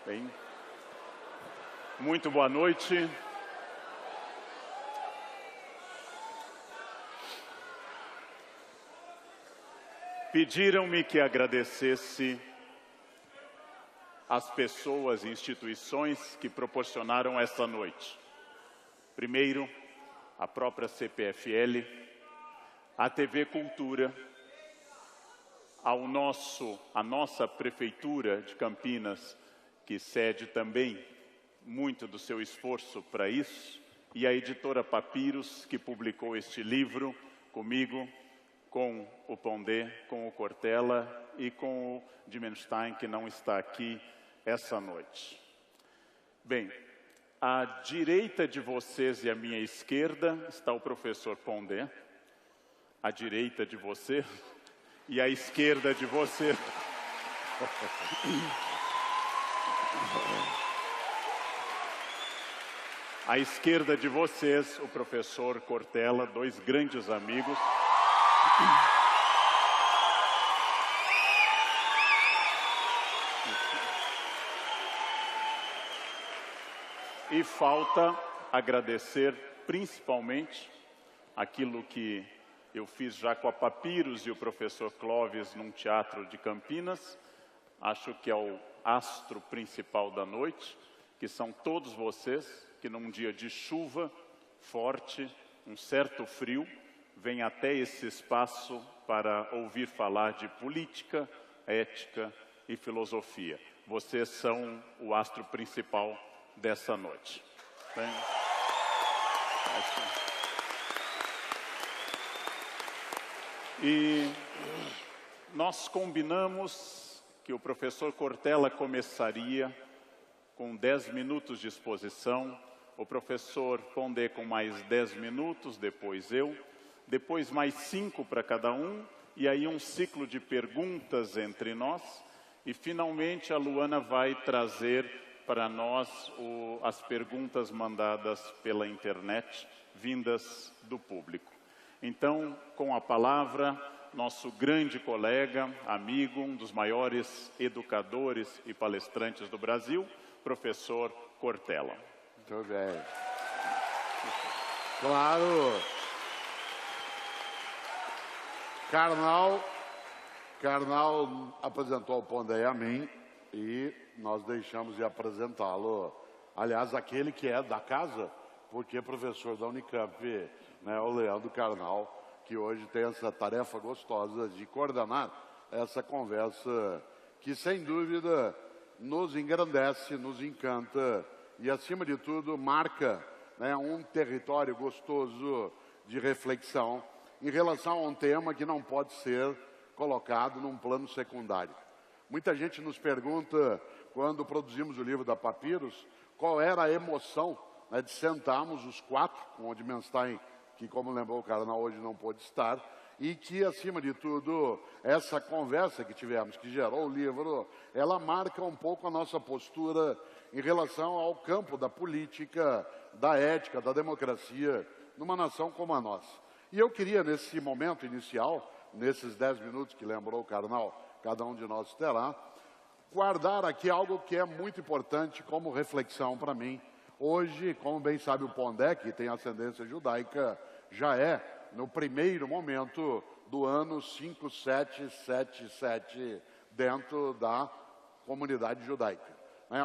Bem, muito boa noite. Pediram-me que agradecesse as pessoas e instituições que proporcionaram essa noite. Primeiro, a própria CPFL, a TV Cultura, a nossa Prefeitura de Campinas, que cede também muito do seu esforço para isso, e a editora Papiros, que publicou este livro comigo, com o Pondé, com o Cortella e com o Dimenstein, que não está aqui essa noite. Bem, à direita de vocês e à minha esquerda está o professor Pondé, à direita de você e à esquerda de você. À esquerda de vocês, o professor Cortella, dois grandes amigos. E falta agradecer principalmente aquilo que eu fiz já com a Papiros e o professor Clóvis num teatro de Campinas. Acho que é o astro principal da noite, que são todos vocês que num dia de chuva forte, um certo frio, vêm até esse espaço para ouvir falar de política, ética e filosofia. Vocês são o astro principal dessa noite. Bem, e nós combinamos que o professor Cortella começaria com 10 minutos de exposição, o professor Pondé com mais 10 minutos, depois eu, depois mais 5 para cada um, e aí um ciclo de perguntas entre nós, e finalmente a Luana vai trazer para nós as perguntas mandadas pela internet, vindas do público. Então, com a palavra, nosso grande colega, amigo, um dos maiores educadores e palestrantes do Brasil, professor Cortella. Muito bem. Claro. Karnal apresentou o Pondé a mim e nós deixamos de apresentá-lo. Aliás, aquele que é da casa, porque é professor da Unicamp, né, o Leandro Karnal, que hoje tem essa tarefa gostosa de coordenar essa conversa que, sem dúvida, nos engrandece, nos encanta e, acima de tudo, marca, né, um território gostoso de reflexão em relação a um tema que não pode ser colocado num plano secundário. Muita gente nos pergunta, quando produzimos o livro da Papiros, qual era a emoção, né, de sentarmos os quatro, com o Dimenstein, que, como lembrou o Karnal, hoje não pôde estar, e que, acima de tudo, essa conversa que tivemos, que gerou o livro, ela marca um pouco a nossa postura em relação ao campo da política, da ética, da democracia, numa nação como a nossa. E eu queria, nesse momento inicial, nesses 10 minutos que lembrou o Karnal, cada um de nós terá, guardar aqui algo que é muito importante como reflexão para mim. Hoje, como bem sabe o Pondé, que tem ascendência judaica, já é no primeiro momento do ano 5777 dentro da comunidade judaica.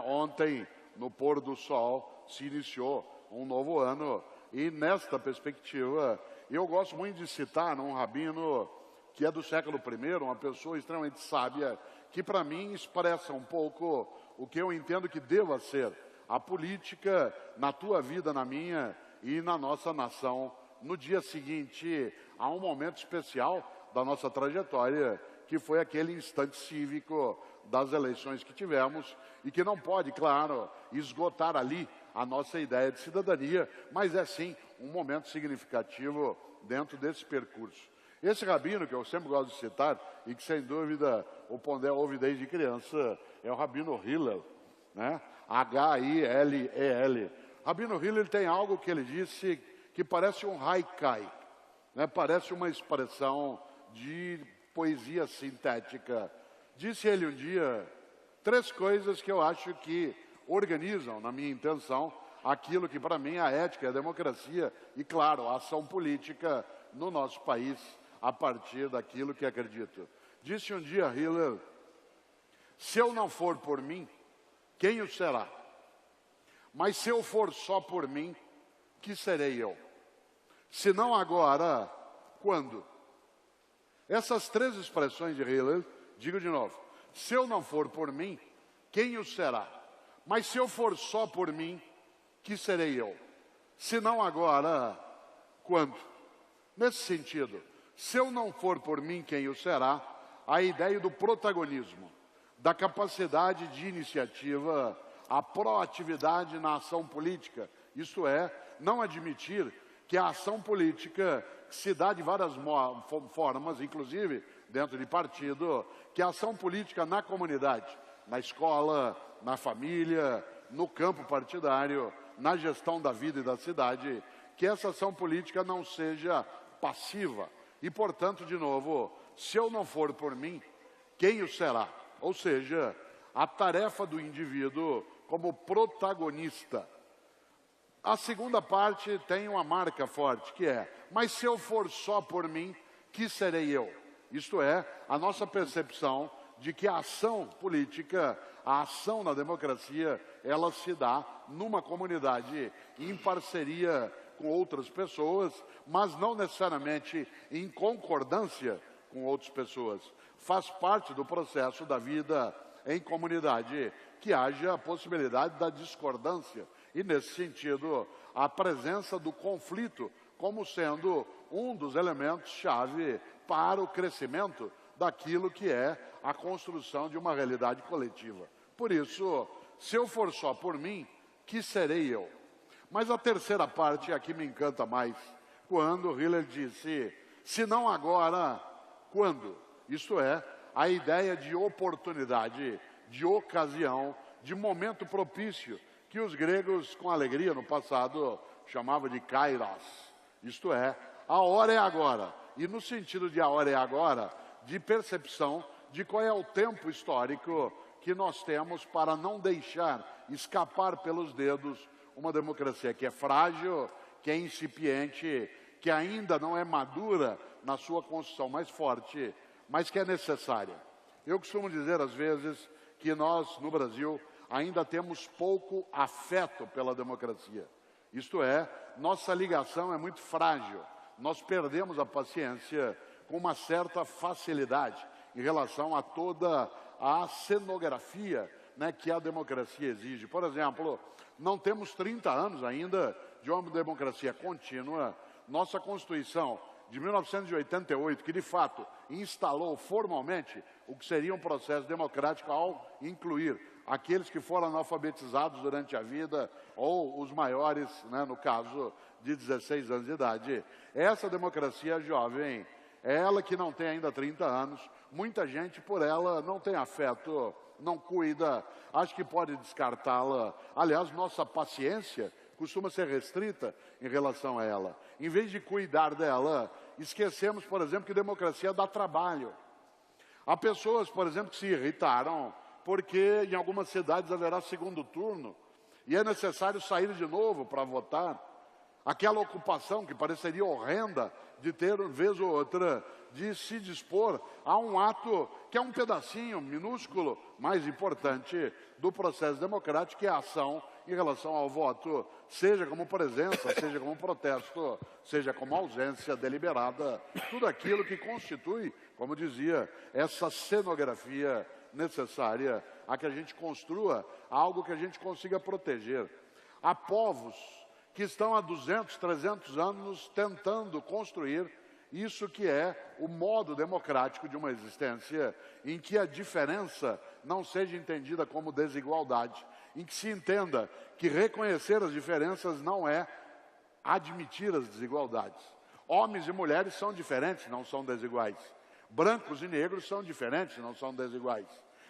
Ontem, no pôr do sol, se iniciou um novo ano e, nesta perspectiva, eu gosto muito de citar um rabino que é do século I, uma pessoa extremamente sábia, que para mim expressa um pouco o que eu entendo que deva ser a política na tua vida, na minha e na nossa nação, no dia seguinte a um momento especial da nossa trajetória, que foi aquele instante cívico das eleições que tivemos e que não pode, claro, esgotar ali a nossa ideia de cidadania, mas é sim um momento significativo dentro desse percurso. Esse rabino, que eu sempre gosto de citar e que, sem dúvida, o Pondé ouve desde criança, é o rabino Hillel, né? H-I-L-E-L. Rabino Hillel tem algo que ele disse que parece um haikai, né? Parece uma expressão de poesia sintética. Disse ele um dia 3 coisas que eu acho que organizam, na minha intenção, aquilo que para mim é a ética, a democracia e, claro, a ação política no nosso país, a partir daquilo que acredito. Disse um dia Hillel: se eu não for por mim, quem o será? Mas se eu for só por mim, que serei eu? Se não agora, quando? Essas 3 expressões de Hillel, digo de novo: se eu não for por mim, quem o será? Mas se eu for só por mim, que serei eu? Se não agora, quando? Nesse sentido, se eu não for por mim, quem o será? A ideia do protagonismo, da capacidade de iniciativa, a proatividade na ação política, isto é, não admitir que a ação política se dá de várias formas, inclusive dentro de partido, que a ação política na comunidade, na escola, na família, no campo partidário, na gestão da vida e da cidade, que essa ação política não seja passiva. E, portanto, de novo, se eu não for por mim, quem o será? Ou seja, a tarefa do indivíduo como protagonista. A segunda parte tem uma marca forte, que é: mas se eu for só por mim, que serei eu? Isto é, a nossa percepção de que a ação política, a ação na democracia, ela se dá numa comunidade, em parceria com outras pessoas, mas não necessariamente em concordância com outras pessoas. Faz parte do processo da vida em comunidade que haja a possibilidade da discordância. E, nesse sentido, a presença do conflito como sendo um dos elementos-chave para o crescimento daquilo que é a construção de uma realidade coletiva. Por isso, se eu for só por mim, que serei eu? Mas a terceira parte é a que me encanta mais, quando Hillel disse: se não agora, quando? Isto é, a ideia de oportunidade, de ocasião, de momento propício, que os gregos, com alegria no passado, chamavam de kairos. Isto é, a hora é agora. E no sentido de a hora é agora, de percepção de qual é o tempo histórico que nós temos para não deixar escapar pelos dedos uma democracia que é frágil, que é incipiente, que ainda não é madura na sua construção mais forte, mas que é necessária. Eu costumo dizer, às vezes, que nós, no Brasil, ainda temos pouco afeto pela democracia. Isto é, nossa ligação é muito frágil. Nós perdemos a paciência com uma certa facilidade em relação a toda a cenografia, né, que a democracia exige. Por exemplo, não temos 30 anos ainda de uma democracia contínua. Nossa Constituição de 1988, que de fato instalou formalmente o que seria um processo democrático ao incluir aqueles que foram analfabetizados durante a vida ou os maiores, né, no caso de 16 anos de idade. Essa democracia jovem, ela que não tem ainda 30 anos, muita gente por ela não tem afeto, não cuida, acho que pode descartá-la. Aliás, nossa paciência costuma ser restrita em relação a ela. Em vez de cuidar dela, esquecemos, por exemplo, que democracia dá trabalho. Há pessoas, por exemplo, que se irritaram porque em algumas cidades haverá segundo turno e é necessário sair de novo para votar. Aquela ocupação que pareceria horrenda de ter, vez ou outra, de se dispor a um ato que é um pedacinho minúsculo, mais importante, do processo democrático, que é a ação em relação ao voto, seja como presença, seja como protesto, seja como ausência deliberada, tudo aquilo que constitui, como dizia, essa cenografia necessária a que a gente construa algo que a gente consiga proteger. Há povos que estão há 200, 300 anos tentando construir isso que é o modo democrático de uma existência, em que a diferença não seja entendida como desigualdade, em que se entenda que reconhecer as diferenças não é admitir as desigualdades. Homens e mulheres são diferentes, não são desiguais. Brancos e negros são diferentes, não são desiguais.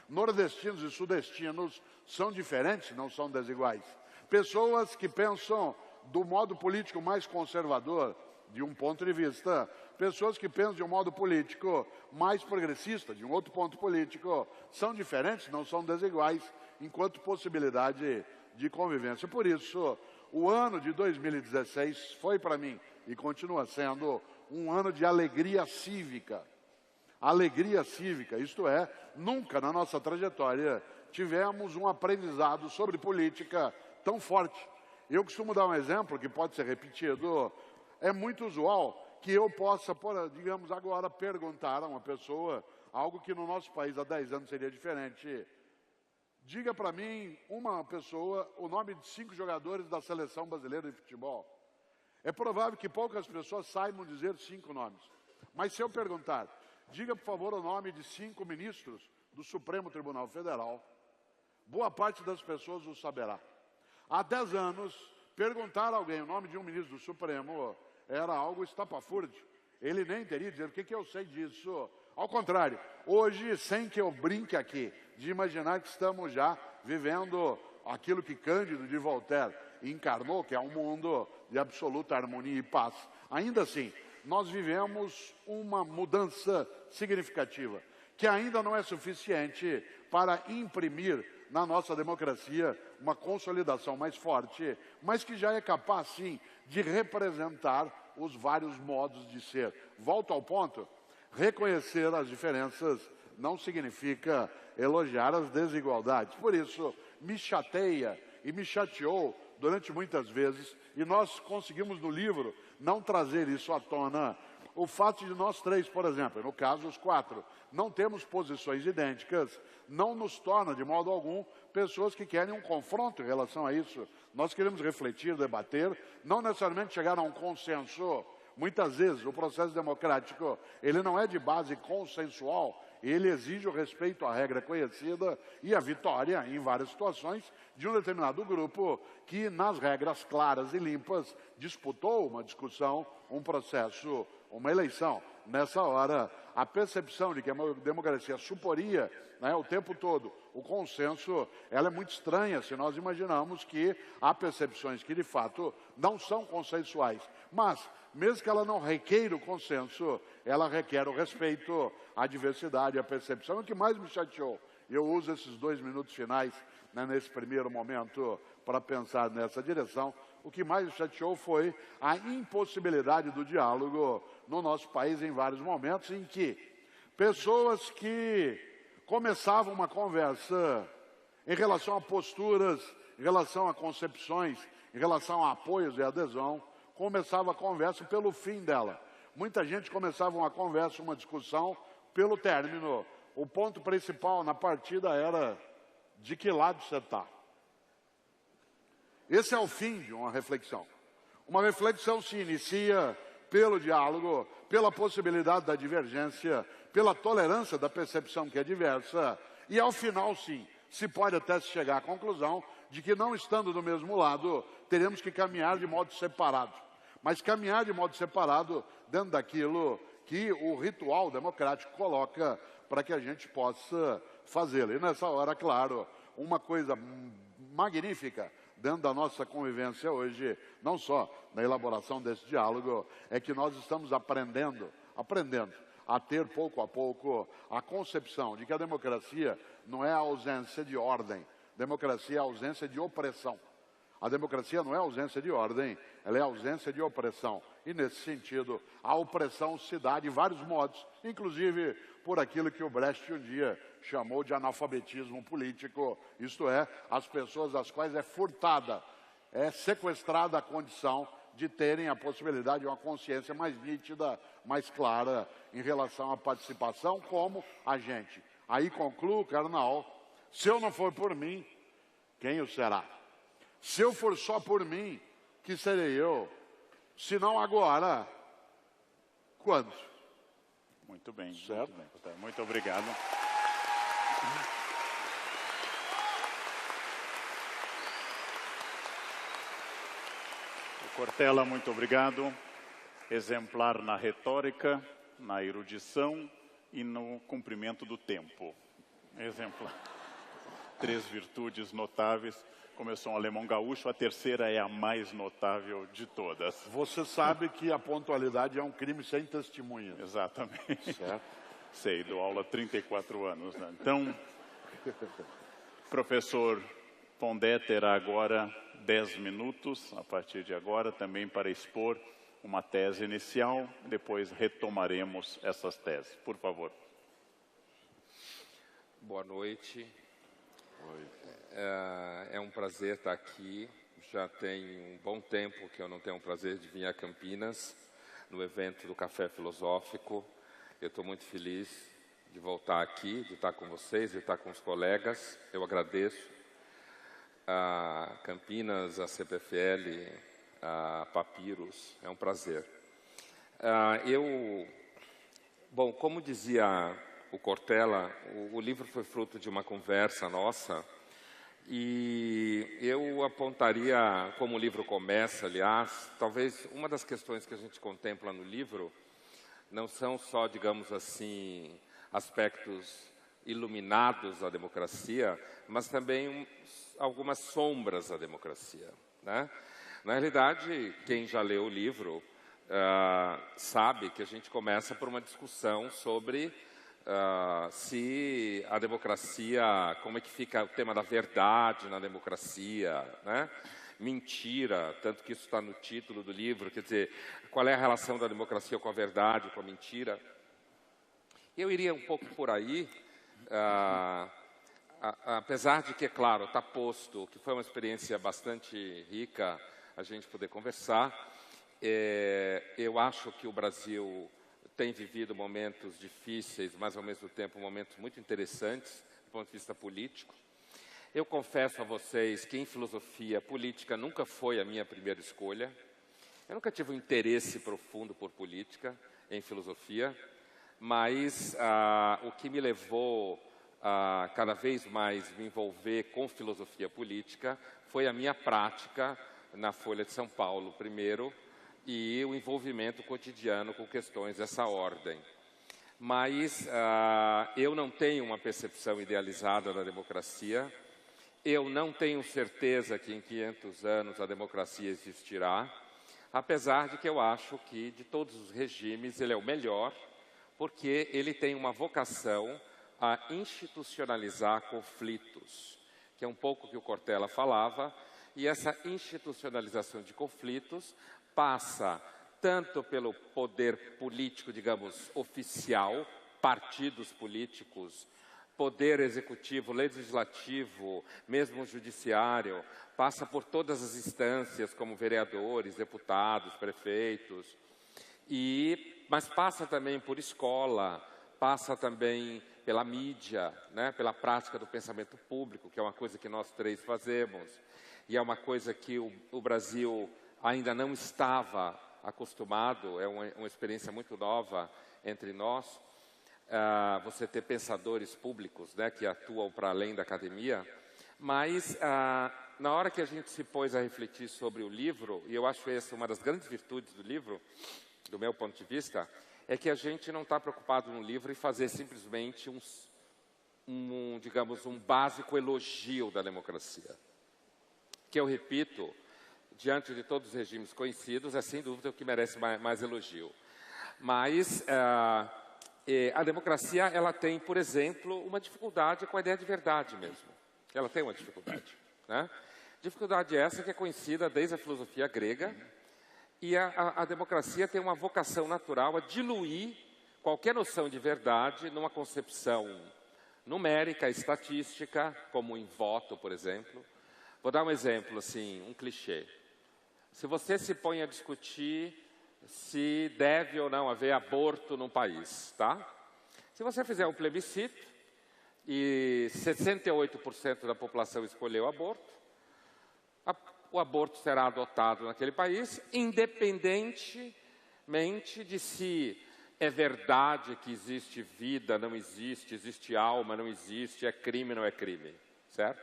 Nordestinos e sudestinos são diferentes, não são desiguais. Pessoas que pensam do modo político mais conservador, de um ponto de vista, pessoas que pensam de um modo político mais progressista, de um outro ponto político, são diferentes, não são desiguais, enquanto possibilidade de convivência. Por isso, o ano de 2016 foi para mim, e continua sendo, um ano de alegria cívica. Alegria cívica, isto é, nunca na nossa trajetória tivemos um aprendizado sobre política tão forte. Eu costumo dar um exemplo que pode ser repetido. É muito usual que eu possa, digamos agora, perguntar a uma pessoa algo que no nosso país há 10 anos seria diferente. Diga para mim, uma pessoa, o nome de 5 jogadores da seleção brasileira de futebol. É provável que poucas pessoas saibam dizer 5 nomes. Mas se eu perguntar, diga por favor o nome de 5 ministros do Supremo Tribunal Federal, boa parte das pessoas o saberá. Há 10 anos, perguntar a alguém o nome de um ministro do Supremo era algo estapafúrdio. Ele nem teria dizer o que eu sei disso. Ao contrário, hoje, sem que eu brinque aqui, de imaginar que estamos já vivendo aquilo que Cândido de Voltaire encarnou, que é um mundo de absoluta harmonia e paz. Ainda assim, nós vivemos uma mudança significativa, que ainda não é suficiente para imprimir na nossa democracia uma consolidação mais forte, mas que já é capaz, sim, de representar os vários modos de ser. Volto ao ponto, reconhecer as diferenças não significa elogiar as desigualdades. Por isso, me chateia e me chateou durante muitas vezes, e nós conseguimos no livro não trazer isso à tona, o fato de nós 3, por exemplo, no caso os 4, não temos posições idênticas, não nos torna de modo algum pessoas que querem um confronto em relação a isso. Nós queremos refletir, debater, não necessariamente chegar a um consenso. Muitas vezes o processo democrático, ele não é de base consensual, ele exige o respeito à regra conhecida e a vitória, em várias situações, de um determinado grupo que, nas regras claras e limpas, disputou uma discussão, um processo, uma eleição. Nessa hora, a percepção de que a democracia suporia, o tempo todo o consenso, ela é muito estranha se nós imaginamos que há percepções que, de fato, não são consensuais. Mas, mesmo que ela não requeira o consenso, ela requer o respeito à diversidade, à percepção. O que mais me chateou, eu uso esses 2 minutos finais, nesse primeiro momento, para pensar nessa direção, o que mais me chateou foi a impossibilidade do diálogo no nosso país em vários momentos, em que pessoas que começavam uma conversa em relação a posturas, em relação a concepções, em relação a apoios e adesão, começava a conversa pelo fim dela. Muita gente começava uma conversa, uma discussão, pelo término. O ponto principal na partida era de que lado você está. Esse é o fim de uma reflexão. Uma reflexão se inicia pelo diálogo, pela possibilidade da divergência, pela tolerância da percepção que é diversa, e ao final, sim, se pode até chegar à conclusão de que, não estando do mesmo lado, teremos que caminhar de modo separado. Mas caminhar de modo separado dentro daquilo que o ritual democrático coloca para que a gente possa fazê-lo. E nessa hora, claro, uma coisa magnífica dentro da nossa convivência hoje, não só na elaboração desse diálogo, é que nós estamos aprendendo a ter pouco a pouco a concepção de que a democracia não é a ausência de ordem, democracia é a ausência de opressão. A democracia não é ausência de ordem, ela é ausência de opressão. E, nesse sentido, a opressão se dá de vários modos, inclusive por aquilo que o Brecht um dia chamou de analfabetismo político, isto é, as pessoas às quais é furtada, é sequestrada a condição de terem a possibilidade de uma consciência mais nítida, mais clara em relação à participação como agente. Aí concluo, Karnal, se eu não for por mim, quem o será? Se eu for só por mim, que serei eu? Se não agora, quando? Muito bem, certo? Muito bem. Muito obrigado. Cortella, muito obrigado. Exemplar na retórica, na erudição e no cumprimento do tempo. Exemplar. 3 virtudes notáveis. Começou um alemão gaúcho, a terceira é a mais notável de todas. Você sabe que a pontualidade é um crime sem testemunha. Exatamente. Certo? Sei, dou aula há 34 anos. Né? Então, professor Pondé terá agora 10 minutos, a partir de agora, também para expor uma tese inicial. Depois retomaremos essas teses. Por favor. Boa noite. É um prazer estar aqui. Já tem um bom tempo que eu não tenho o prazer de vir a Campinas, no evento do Café Filosófico. Eu estou muito feliz de voltar aqui, de estar com vocês, de estar com os colegas. Eu agradeço a Campinas, a CPFL, a Papiros. É um prazer. Bom, como dizia o Cortella, o livro foi fruto de uma conversa nossa, e eu apontaria, como o livro começa, aliás, talvez uma das questões que a gente contempla no livro não são só, digamos assim, aspectos iluminados da democracia, mas também algumas sombras da democracia, né? Na realidade, quem já leu o livro sabe que a gente começa por uma discussão sobre se a democracia, como é que fica o tema da verdade na democracia, né? Mentira, tanto que isso está no título do livro, quer dizer, qual é a relação da democracia com a verdade, com a mentira? Eu iria um pouco por aí, apesar de que, é claro, está posto que foi uma experiência bastante rica a gente poder conversar. Eu acho que o Brasil tem vivido momentos difíceis, mas ao mesmo tempo momentos muito interessantes do ponto de vista político. Eu confesso a vocês que em filosofia, política nunca foi a minha primeira escolha. Eu nunca tive um interesse profundo por política em filosofia, mas o que me levou a cada vez mais me envolver com filosofia política foi a minha prática na Folha de São Paulo, primeiro, e o envolvimento cotidiano com questões dessa ordem. Mas eu não tenho uma percepção idealizada da democracia. Eu não tenho certeza que em 500 anos a democracia existirá, apesar de que eu acho que de todos os regimes ele é o melhor, porque ele tem uma vocação a institucionalizar conflitos, que é um pouco o que o Cortella falava, e essa institucionalização de conflitos passa tanto pelo poder político, digamos, oficial, partidos políticos, poder executivo, legislativo, mesmo o judiciário, passa por todas as instâncias, como vereadores, deputados, prefeitos, mas passa também por escola, passa também pela mídia, né, pela prática do pensamento público, que é uma coisa que nós três fazemos, e é uma coisa que o Brasil ainda não estava acostumado, é uma experiência muito nova entre nós. Você ter pensadores públicos, né, que atuam para além da academia, mas na hora que a gente se pôs a refletir sobre o livro, e eu acho essa uma das grandes virtudes do livro, do meu ponto de vista, é que a gente não está preocupado no livro em fazer simplesmente digamos, um básico elogio da democracia, que eu repito, diante de todos os regimes conhecidos, é sem dúvida o que merece mais elogio. Mas a democracia, ela tem, por exemplo, uma dificuldade com a ideia de verdade mesmo. Ela tem uma dificuldade, né? Dificuldade essa que é conhecida desde a filosofia grega, e a democracia tem uma vocação natural a diluir qualquer noção de verdade numa concepção numérica, estatística, como em voto, por exemplo. Vou dar um exemplo, assim, um clichê. Se você se põe a discutir se deve ou não haver aborto num país, tá? Se você fizer um plebiscito e 68% da população escolheu aborto, o aborto será adotado naquele país, independentemente de se é verdade que existe vida, não existe, existe alma, não existe, é crime, não é crime, certo?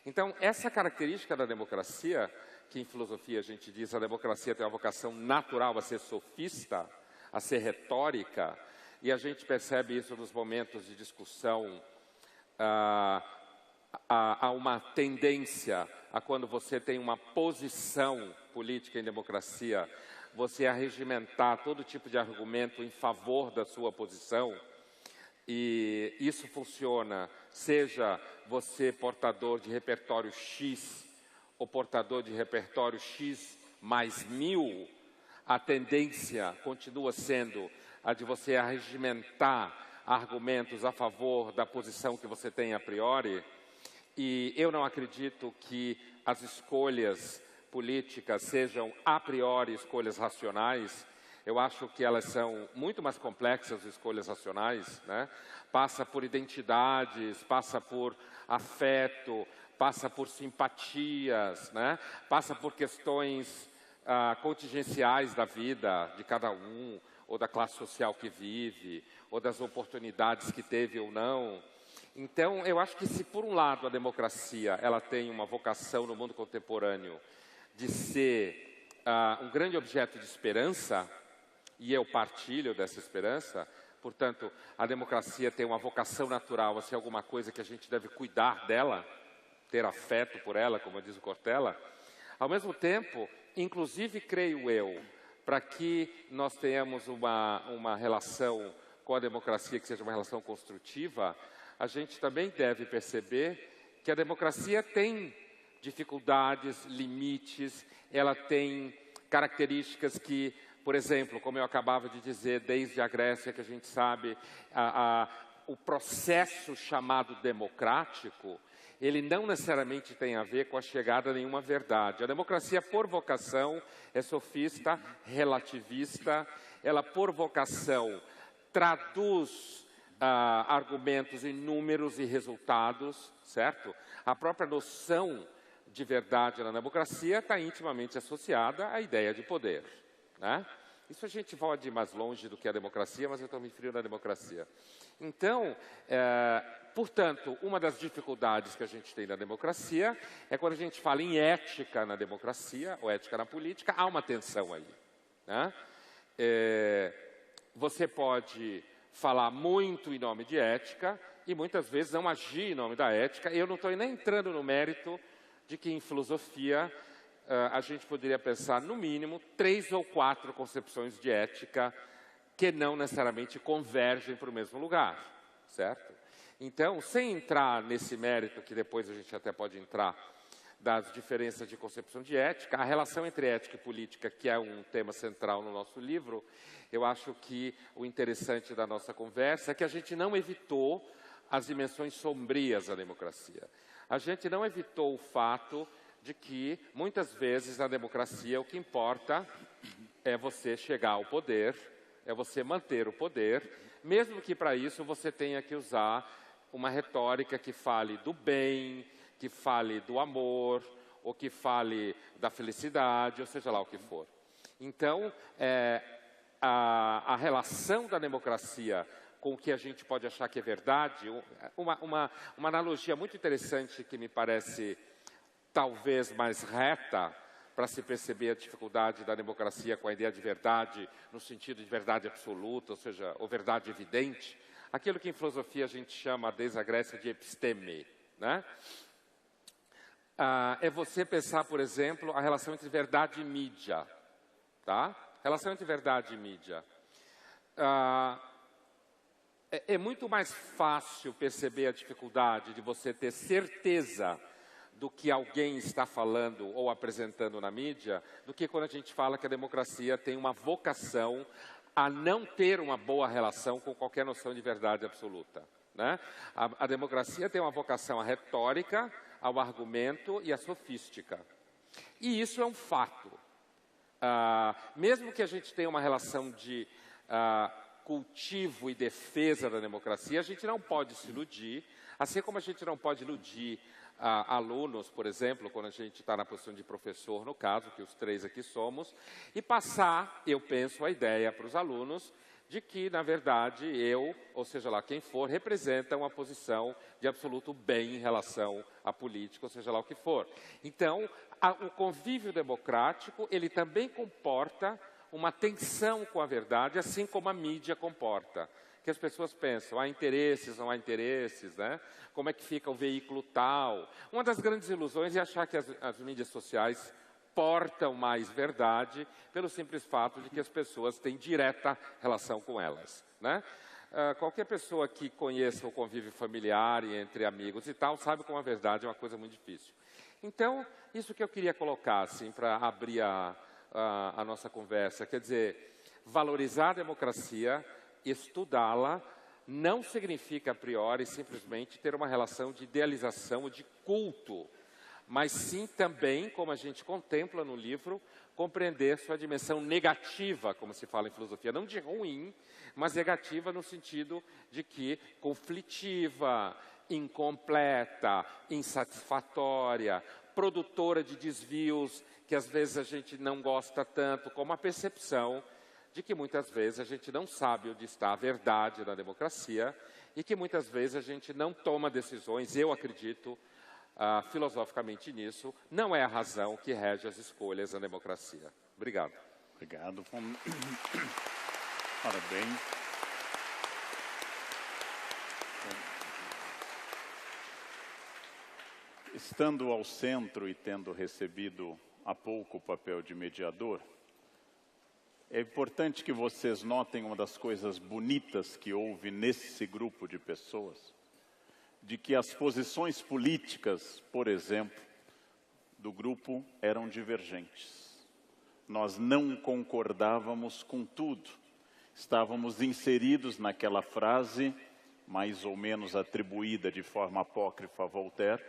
Então, essa característica da democracia, que em filosofia a gente diz, a democracia tem uma vocação natural a ser sofista, a ser retórica, e a gente percebe isso nos momentos de discussão há uma tendência a, quando você tem uma posição política em democracia, você arregimentar todo tipo de argumento em favor da sua posição. E isso funciona, seja você portador de repertório X ou portador de repertório X mais 1000, a tendência continua sendo a de você arregimentar argumentos a favor da posição que você tem a priori. E eu não acredito que as escolhas políticas sejam a priori escolhas racionais. Eu acho que elas são muito mais complexas, as escolhas racionais, né? Passa por identidades, passa por afeto, passa por simpatias, né? Passa por questões contingenciais da vida de cada um, ou da classe social que vive, ou das oportunidades que teve ou não. Então, eu acho que se por um lado a democracia ela tem uma vocação no mundo contemporâneo de ser um grande objeto de esperança, e eu partilho dessa esperança, portanto, a democracia tem uma vocação natural a ser alguma coisa que a gente deve cuidar dela, ter afeto por ela, como diz o Cortella. Ao mesmo tempo, inclusive, creio eu, para que nós tenhamos uma relação com a democracia que seja uma relação construtiva, a gente também deve perceber que a democracia tem dificuldades, limites, ela tem características que, por exemplo, como eu acabava de dizer, desde a Grécia, que a gente sabe, o processo chamado democrático, ele não necessariamente tem a ver com a chegada a nenhuma verdade. A democracia, por vocação, é sofista, relativista, ela, por vocação, traduz argumentos em números e resultados, certo? A própria noção de verdade na democracia está intimamente associada à ideia de poder, né? Isso a gente pode ir mais longe do que a democracia, mas eu estou me referindo à democracia. Então, portanto, uma das dificuldades que a gente tem na democracia é quando a gente fala em ética na democracia, ou ética na política, há uma tensão aí, né? Você pode falar muito em nome de ética e muitas vezes não agir em nome da ética. Eu não estou nem entrando no mérito de que em filosofia a gente poderia pensar, no mínimo, 3 ou 4 concepções de ética que não necessariamente convergem para o mesmo lugar, certo? Então, sem entrar nesse mérito, que depois a gente até pode entrar, das diferenças de concepção de ética, a relação entre ética e política, que é um tema central no nosso livro, eu acho que o interessante da nossa conversa é que a gente não evitou as dimensões sombrias da democracia. A gente não evitou o fato de que, muitas vezes, na democracia, o que importa é você chegar ao poder, é você manter o poder, mesmo que para isso você tenha que usar uma retórica que fale do bem, que fale do amor, ou que fale da felicidade, ou seja lá o que for. Então, a relação da democracia com o que a gente pode achar que é verdade, uma analogia muito interessante que me parece talvez mais reta para se perceber a dificuldade da democracia com a ideia de verdade, no sentido de verdade absoluta, ou seja, ou verdade evidente, aquilo que em filosofia a gente chama, desde a Grécia, de episteme, né? É você pensar, por exemplo, a relação entre verdade e mídia, tá? Relação entre verdade e mídia. É muito mais fácil perceber a dificuldade de você ter certeza do que alguém está falando ou apresentando na mídia, do que quando a gente fala que a democracia tem uma vocação a não ter uma boa relação com qualquer noção de verdade absoluta, né? A democracia tem uma vocação à retórica, ao argumento e à sofística. E isso é um fato. Mesmo que a gente tenha uma relação de cultivo e defesa da democracia, a gente não pode se iludir, assim como a gente não pode iludir alunos, por exemplo, quando a gente está na posição de professor, no caso, que os 3 aqui somos, e passar, eu penso, a ideia para os alunos de que, na verdade, eu, ou seja lá quem for, representa uma posição de absoluto bem em relação à política, ou seja lá o que for. Então, o convívio democrático, ele também comporta uma tensão com a verdade, assim como a mídia comporta. que as pessoas pensam, há interesses, não há interesses, né? Como é que fica o veículo tal. Uma das grandes ilusões é achar que as mídias sociais portam mais verdade pelo simples fato de que as pessoas têm direta relação com elas, né? Qualquer pessoa que conheça o convívio familiar e entre amigos e tal, sabe como a verdade é uma coisa muito difícil. Então, isso que eu queria colocar, assim, para abrir a nossa conversa, quer dizer, valorizar a democracia, estudá-la, não significa, a priori, simplesmente ter uma relação de idealização ou de culto, mas sim também, como a gente contempla no livro, compreender sua dimensão negativa, como se fala em filosofia, não de ruim, mas negativa no sentido de que conflitiva, incompleta, insatisfatória, produtora de desvios que às vezes a gente não gosta tanto, como a percepção de que muitas vezes a gente não sabe onde está a verdade na democracia e que muitas vezes a gente não toma decisões, eu acredito, filosoficamente nisso, não é a razão que rege as escolhas na democracia. Obrigado. Obrigado. Parabéns. Estando ao centro e tendo recebido há pouco o papel de mediador, é importante que vocês notem uma das coisas bonitas que houve nesse grupo de pessoas, de que as posições políticas, por exemplo, do grupo eram divergentes. Nós não concordávamos com tudo. Estávamos inseridos naquela frase, mais ou menos atribuída de forma apócrifa a Voltaire,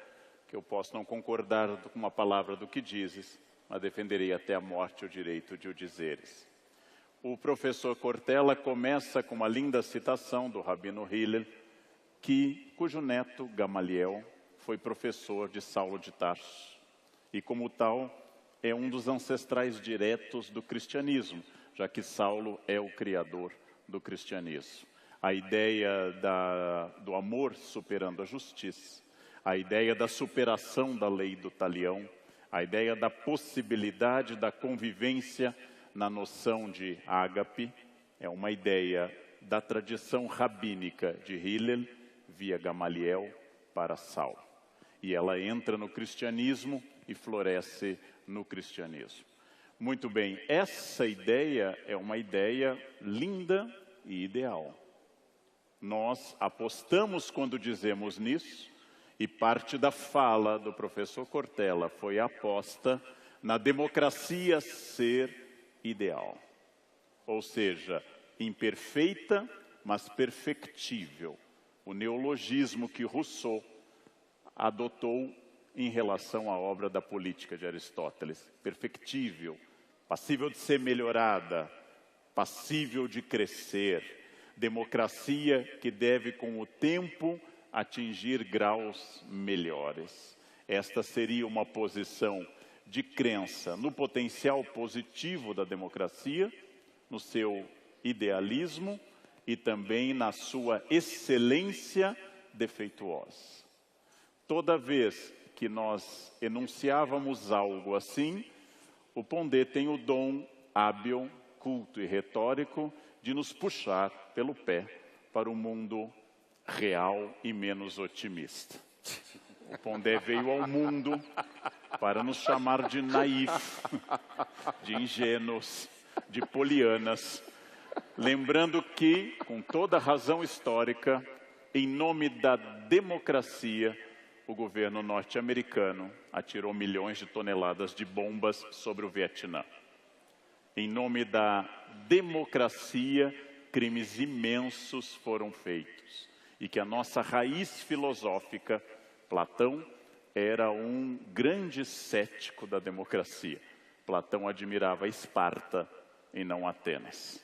que eu posso não concordar com uma palavra do que dizes, mas defenderei até a morte o direito de o dizeres. O professor Cortella começa com uma linda citação do Rabino Hillel, cujo neto, Gamaliel, foi professor de Saulo de Tarso. E como tal, é um dos ancestrais diretos do cristianismo, já que Saulo é o criador do cristianismo. A ideia do amor superando a justiça, a ideia da superação da lei do talião, a ideia da possibilidade da convivência na noção de ágape, é uma ideia da tradição rabínica de Hillel, via Gamaliel, para Saulo. E ela entra no cristianismo e floresce no cristianismo. Muito bem, essa ideia é uma ideia linda e ideal. Nós apostamos quando dizemos nisso, e parte da fala do professor Cortella foi a aposta na democracia ser ideal. Ou seja, imperfeita, mas perfectível. O neologismo que Rousseau adotou em relação à obra da Política de Aristóteles. Perfectível, passível de ser melhorada, passível de crescer. Democracia que deve, com o tempo, atingir graus melhores. Esta seria uma posição de crença no potencial positivo da democracia, no seu idealismo e também na sua excelência defeituosa. Toda vez que nós enunciávamos algo assim, o Pondé tem o dom hábil, culto e retórico de nos puxar pelo pé para o mundo real e menos otimista. O Pondé veio ao mundo para nos chamar de naif, de ingênuos, de polianas, lembrando que, com toda a razão histórica, em nome da democracia, o governo norte-americano atirou milhões de toneladas de bombas sobre o Vietnã. Em nome da democracia, crimes imensos foram feitos. E que a nossa raiz filosófica, Platão, era um grande cético da democracia. Platão admirava Esparta e não Atenas.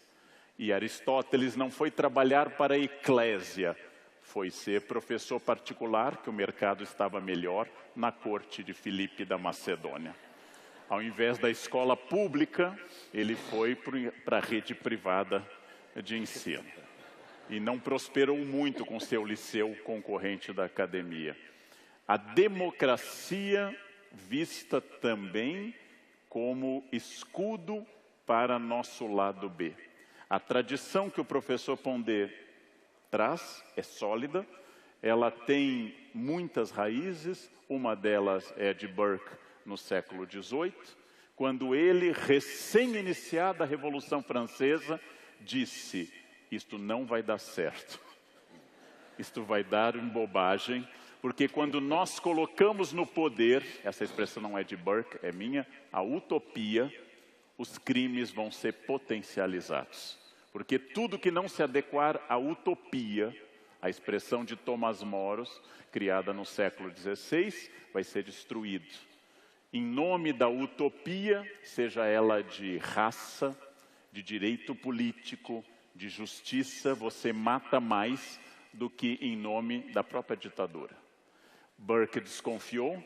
E Aristóteles não foi trabalhar para a eclésia, foi ser professor particular, que o mercado estava melhor, na corte de Filipe da Macedônia. Ao invés da escola pública, ele foi para a rede privada de ensino. E não prosperou muito com seu liceu concorrente da academia. A democracia vista também como escudo para nosso lado B. A tradição que o professor Pondé traz, é sólida, ela tem muitas raízes, uma delas é de Burke no século XVIII, quando ele, recém-iniciada a Revolução Francesa, disse: isto não vai dar certo, isto vai dar em bobagem, porque quando nós colocamos no poder, essa expressão não é de Burke, é minha, a utopia, os crimes vão ser potencializados. Porque tudo que não se adequar à utopia, a expressão de Tomás Moros, criada no século XVI, vai ser destruído. Em nome da utopia, seja ela de raça, de direito político, de justiça, você mata mais do que em nome da própria ditadura. Burke desconfiou,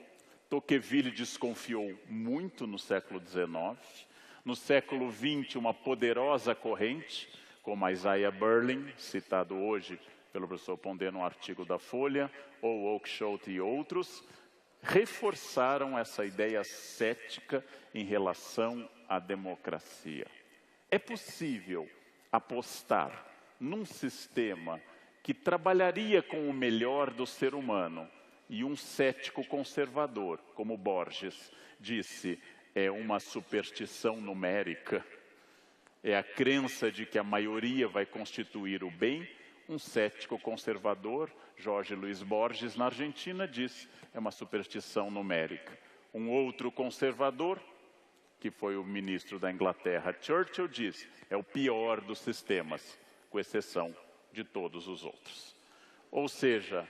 Tocqueville desconfiou muito no século XIX. No século XX, uma poderosa corrente, como a Isaiah Berlin, citado hoje pelo professor Pondé no artigo da Folha, ou Oakeshott e outros, reforçaram essa ideia cética em relação à democracia. É possível apostar num sistema que trabalharia com o melhor do ser humano, e um cético conservador, como Borges, disse: é uma superstição numérica, é a crença de que a maioria vai constituir o bem. Um cético conservador, Jorge Luiz Borges, na Argentina, disse: é uma superstição numérica. Um outro conservador, que foi o ministro da Inglaterra, Churchill, disse: é o pior dos sistemas, com exceção de todos os outros. Ou seja,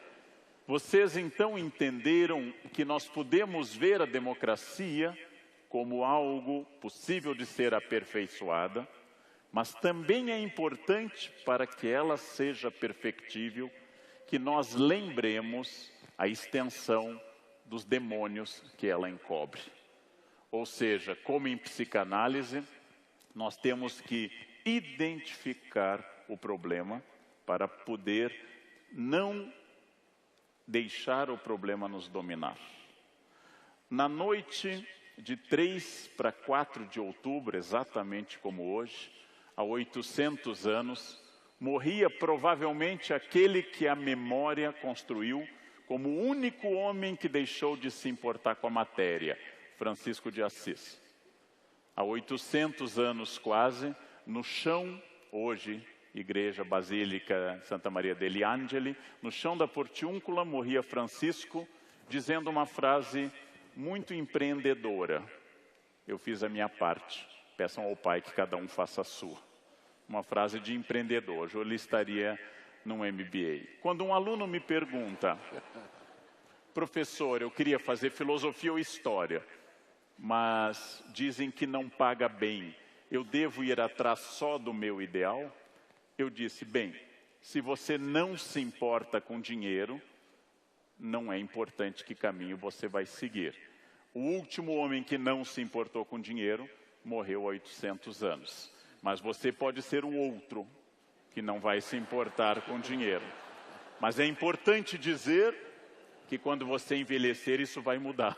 vocês então entenderam que nós podemos ver a democracia como algo possível de ser aperfeiçoada, mas também é importante, para que ela seja perfectível, que nós lembremos a extensão dos demônios que ela encobre. Ou seja, como em psicanálise, nós temos que identificar o problema para poder não deixar o problema nos dominar. Na noite de 3 para 4 de outubro, exatamente como hoje, há 800 anos, morria provavelmente aquele que a memória construiu como o único homem que deixou de se importar com a matéria, Francisco de Assis. Há 800 anos quase, no chão, hoje, Igreja Basílica Santa Maria degli Angeli, no chão da Portiúncula, morria Francisco, dizendo uma frase muito empreendedora: eu fiz a minha parte, peçam ao Pai que cada um faça a sua. Uma frase de empreendedor. Hoje eu estaria num MBA. Quando um aluno me pergunta: professor, eu queria fazer filosofia ou história, mas dizem que não paga bem, eu devo ir atrás só do meu ideal? Eu disse: bem, se você não se importa com dinheiro, não é importante que caminho você vai seguir. O último homem que não se importou com dinheiro morreu há 800 anos. Mas você pode ser o outro que não vai se importar com dinheiro. Mas é importante dizer que quando você envelhecer, isso vai mudar.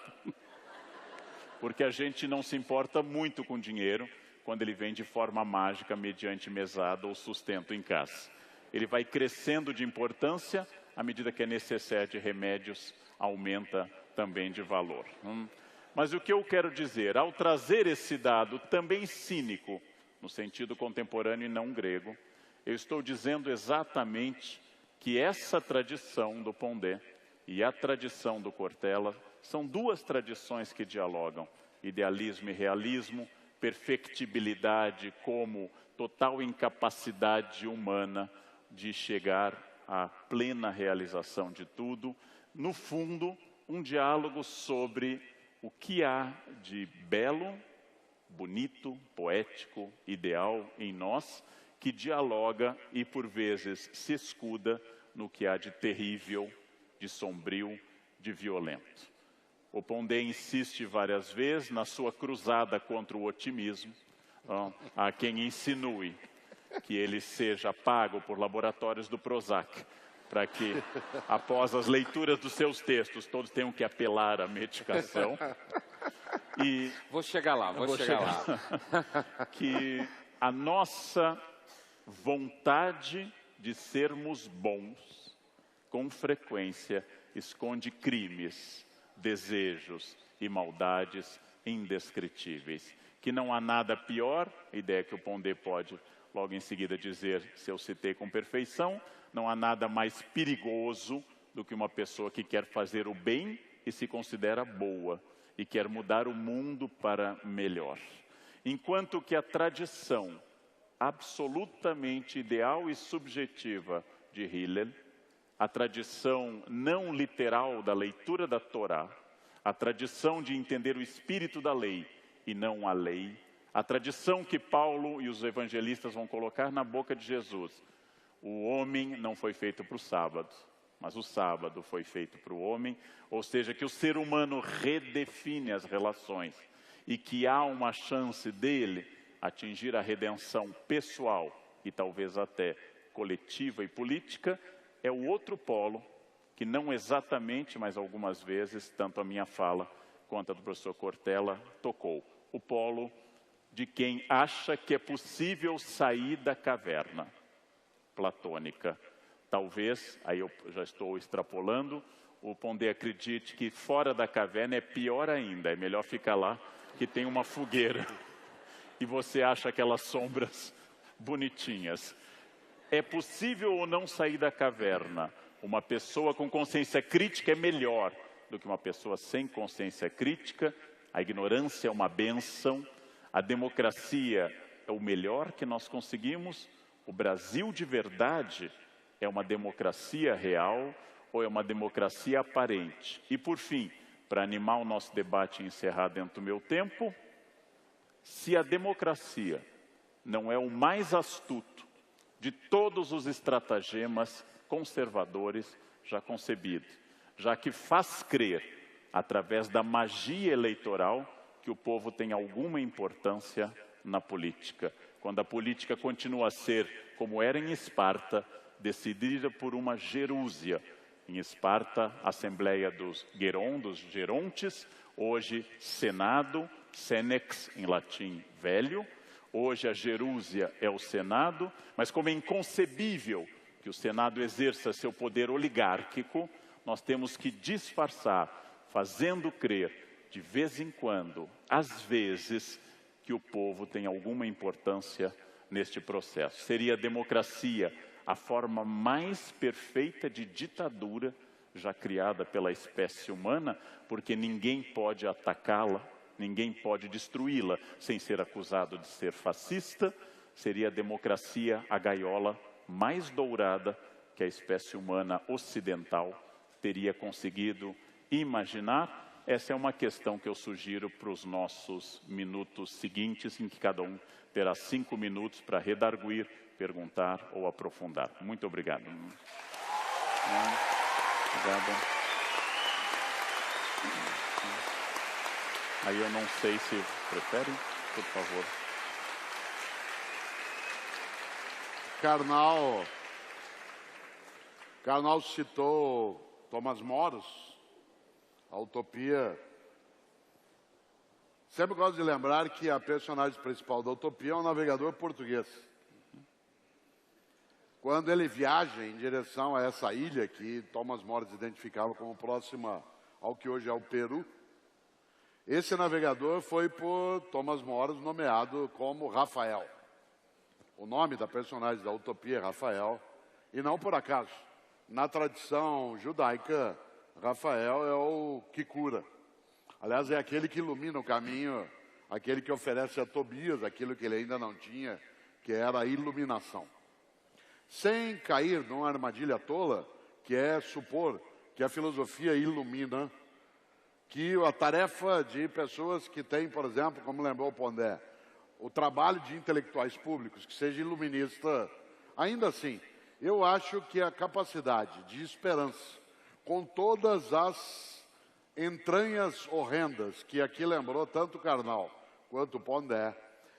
Porque a gente não se importa muito com dinheiro quando ele vem de forma mágica, mediante mesada ou sustento em casa. Ele vai crescendo de importância à medida que a necessidade de remédios aumenta também de valor. Mas o que eu quero dizer, ao trazer esse dado também cínico, no sentido contemporâneo e não grego, eu estou dizendo exatamente que essa tradição do Pondé e a tradição do Cortella são duas tradições que dialogam: idealismo e realismo, perfectibilidade como total incapacidade humana de chegar à plena realização de tudo. No fundo, um diálogo sobre o que há de belo, bonito, poético, ideal em nós, que dialoga e por vezes se escuda no que há de terrível, de sombrio, de violento. O Pondé insiste várias vezes na sua cruzada contra o otimismo. Há quem insinue que ele seja pago por laboratórios do Prozac, para que, após as leituras dos seus textos, todos tenham que apelar à medicação. E vou chegar lá. que a nossa vontade de sermos bons, com frequência esconde crimes, desejos e maldades indescritíveis. Que não há nada pior, a ideia que o Pondé pode logo em seguida dizer, se eu citei com perfeição, não há nada mais perigoso do que uma pessoa que quer fazer o bem e se considera boa, e quer mudar o mundo para melhor. Enquanto que a tradição absolutamente ideal e subjetiva de Hillel, a tradição não literal da leitura da Torá, a tradição de entender o espírito da lei e não a lei, a tradição que Paulo e os evangelistas vão colocar na boca de Jesus. O homem não foi feito para o sábado, mas o sábado foi feito para o homem, ou seja, que o ser humano redefine as relações e que há uma chance dele atingir a redenção pessoal e talvez até coletiva e política, é o outro polo que não exatamente, mas algumas vezes, tanto a minha fala quanto a do professor Cortella tocou. O polo de quem acha que é possível sair da caverna platônica. Talvez, aí eu já estou extrapolando, o Pondé acredite que fora da caverna é pior ainda, é melhor ficar lá que tem uma fogueira e você acha aquelas sombras bonitinhas. É possível ou não sair da caverna? Uma pessoa com consciência crítica é melhor do que uma pessoa sem consciência crítica. A ignorância é uma bênção, a democracia é o melhor que nós conseguimos. O Brasil de verdade é uma democracia real ou é uma democracia aparente? E por fim, para animar o nosso debate e encerrar dentro do meu tempo, se a democracia não é o mais astuto de todos os estratagemas conservadores já concebidos, já que faz crer, através da magia eleitoral, que o povo tem alguma importância na política. Quando a política continua a ser, como era em Esparta, decidida por uma gerúsia. Em Esparta, Assembleia dos Gerontes, hoje Senado, Senex em latim velho. Hoje a gerúsia é o Senado, mas como é inconcebível que o Senado exerça seu poder oligárquico, nós temos que disfarçar, fazendo crer, de vez em quando, às vezes, que o povo tem alguma importância neste processo. Seria a democracia a forma mais perfeita de ditadura já criada pela espécie humana, porque ninguém pode atacá-la, ninguém pode destruí-la sem ser acusado de ser fascista. Seria a democracia a gaiola mais dourada que a espécie humana ocidental teria conseguido imaginar. Essa é uma questão que eu sugiro para os nossos minutos seguintes, em que cada um terá 5 minutos para redarguir, perguntar ou aprofundar. Muito obrigado. Obrigado. Aí eu não sei se preferem, por favor. Karnal citou Thomas More, a Utopia. Sempre gosto de lembrar que a personagem principal da Utopia é um navegador português. Quando ele viaja em direção a essa ilha que Thomas More identificava como próxima ao que hoje é o Peru, esse navegador foi por Thomas More nomeado como Rafael. O nome da personagem da Utopia é Rafael, e não por acaso. Na tradição judaica, Rafael é o que cura. Aliás, é aquele que ilumina o caminho, aquele que oferece a Tobias aquilo que ele ainda não tinha, que era a iluminação. Sem cair numa armadilha tola, que é supor que a filosofia ilumina, que a tarefa de pessoas que têm, por exemplo, como lembrou o Pondé, o trabalho de intelectuais públicos, que seja iluminista, ainda assim, eu acho que a capacidade de esperança, com todas as entranhas horrendas que aqui lembrou tanto o Karnal quanto o Pondé,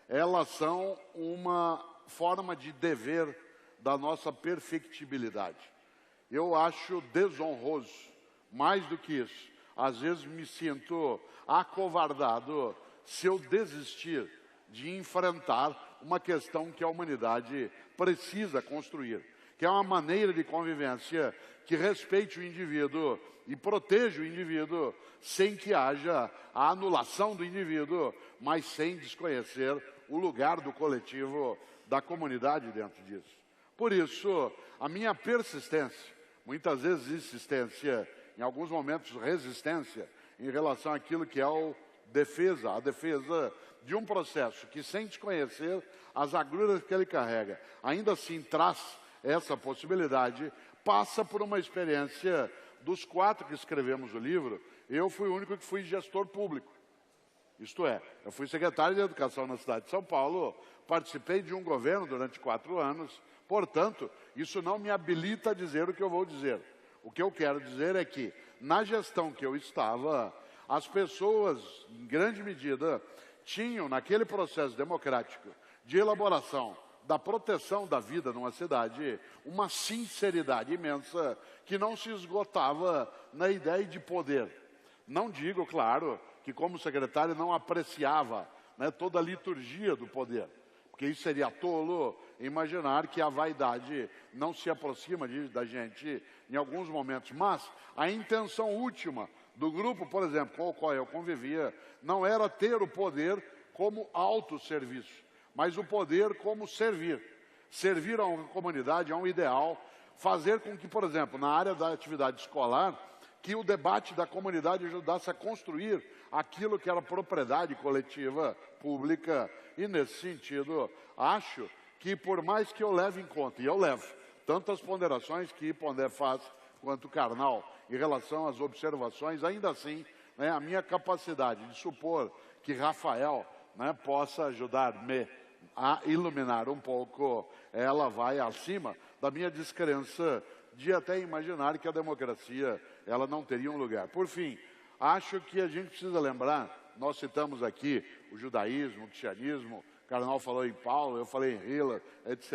elas são uma forma de dever da nossa perfectibilidade. Eu acho desonroso, mais do que isso. Às vezes me sinto acovardado se eu desistir de enfrentar uma questão que a humanidade precisa construir, que é uma maneira de convivência que respeite o indivíduo e proteja o indivíduo sem que haja a anulação do indivíduo, mas sem desconhecer o lugar do coletivo, da comunidade dentro disso. Por isso, a minha persistência, muitas vezes insistência, em alguns momentos resistência, em relação àquilo que é a defesa de um processo que, sem desconhecer as agruras que ele carrega, ainda assim traz essa possibilidade, passa por uma experiência dos 4 que escrevemos o livro. Eu fui o único que fui gestor público. Isto é, eu fui secretário de Educação na cidade de São Paulo, participei de um governo durante 4 anos, portanto, isso não me habilita a dizer o que eu vou dizer. O que eu quero dizer é que, na gestão que eu estava, as pessoas, em grande medida, tinham, naquele processo democrático de elaboração da proteção da vida numa cidade, uma sinceridade imensa que não se esgotava na ideia de poder. Não digo, claro, que como secretário não apreciava, né, toda a liturgia do poder, porque isso seria tolo imaginar que a vaidade não se aproxima da gente em alguns momentos. Mas a intenção última do grupo, por exemplo, com o qual eu convivia, não era ter o poder como autosserviço, mas o poder como servir. Servir a uma comunidade, a um ideal, fazer com que, por exemplo, na área da atividade escolar, que o debate da comunidade ajudasse a construir aquilo que era propriedade coletiva, pública. E, nesse sentido, acho que, por mais que eu leve em conta, e eu levo, tanto as ponderações que Pondé faz, quanto Karnal, em relação às observações, ainda assim, né, a minha capacidade de supor que Rafael, né, possa ajudar-me a iluminar um pouco, ela vai acima da minha descrença de até imaginar que a democracia ela não teria um lugar. Por fim, acho que a gente precisa lembrar, nós citamos aqui o judaísmo, o cristianismo, o Karnal falou em Paulo, eu falei em Hillel, etc.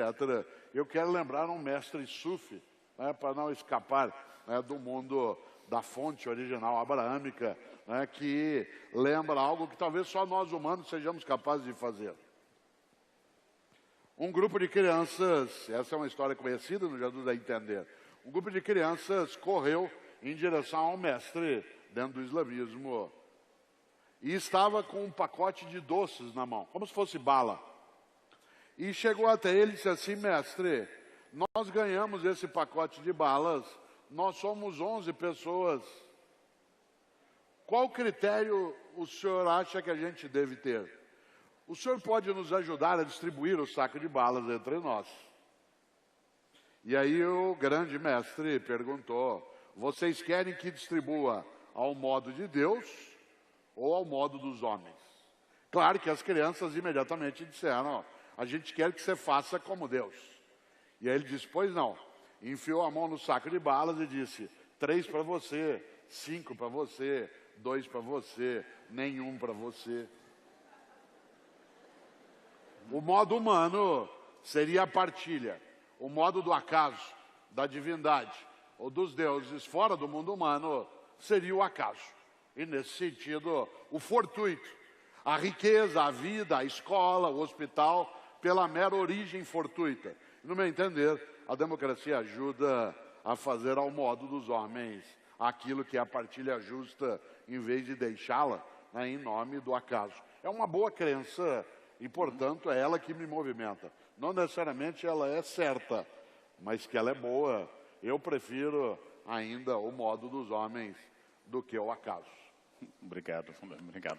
Eu quero lembrar um mestre sufi, né, para não escapar, né, do mundo da fonte original abraâmica, né, que lembra algo que talvez só nós humanos sejamos capazes de fazer. Um grupo de crianças, essa é uma história conhecida, não já dá a entender, um grupo de crianças correu em direção ao mestre dentro do islamismo e estava com um pacote de doces na mão, como se fosse bala. E chegou até ele e disse assim: mestre, nós ganhamos esse pacote de balas, nós somos 11 pessoas. Qual critério o senhor acha que a gente deve ter? O senhor pode nos ajudar a distribuir o saco de balas entre nós? E aí o grande mestre perguntou: vocês querem que distribua ao modo de Deus ou ao modo dos homens? Claro que as crianças imediatamente disseram: a gente quer que você faça como Deus. E aí ele disse: pois não. Enfiou a mão no saco de balas e disse: 3 para você, 5 para você, 2 para você, nenhum para você. O modo humano seria a partilha. O modo do acaso, da divindade ou dos deuses fora do mundo humano seria o acaso. E nesse sentido, o fortuito, a riqueza, a vida, a escola, o hospital, pela mera origem fortuita. No meu entender, a democracia ajuda a fazer ao modo dos homens aquilo que é a partilha justa, em vez de deixá-la, né, em nome do acaso. É uma boa crença e, portanto, é ela que me movimenta. Não necessariamente ela é certa, mas que ela é boa. Eu prefiro ainda o modo dos homens do que o acaso. Obrigado, obrigado.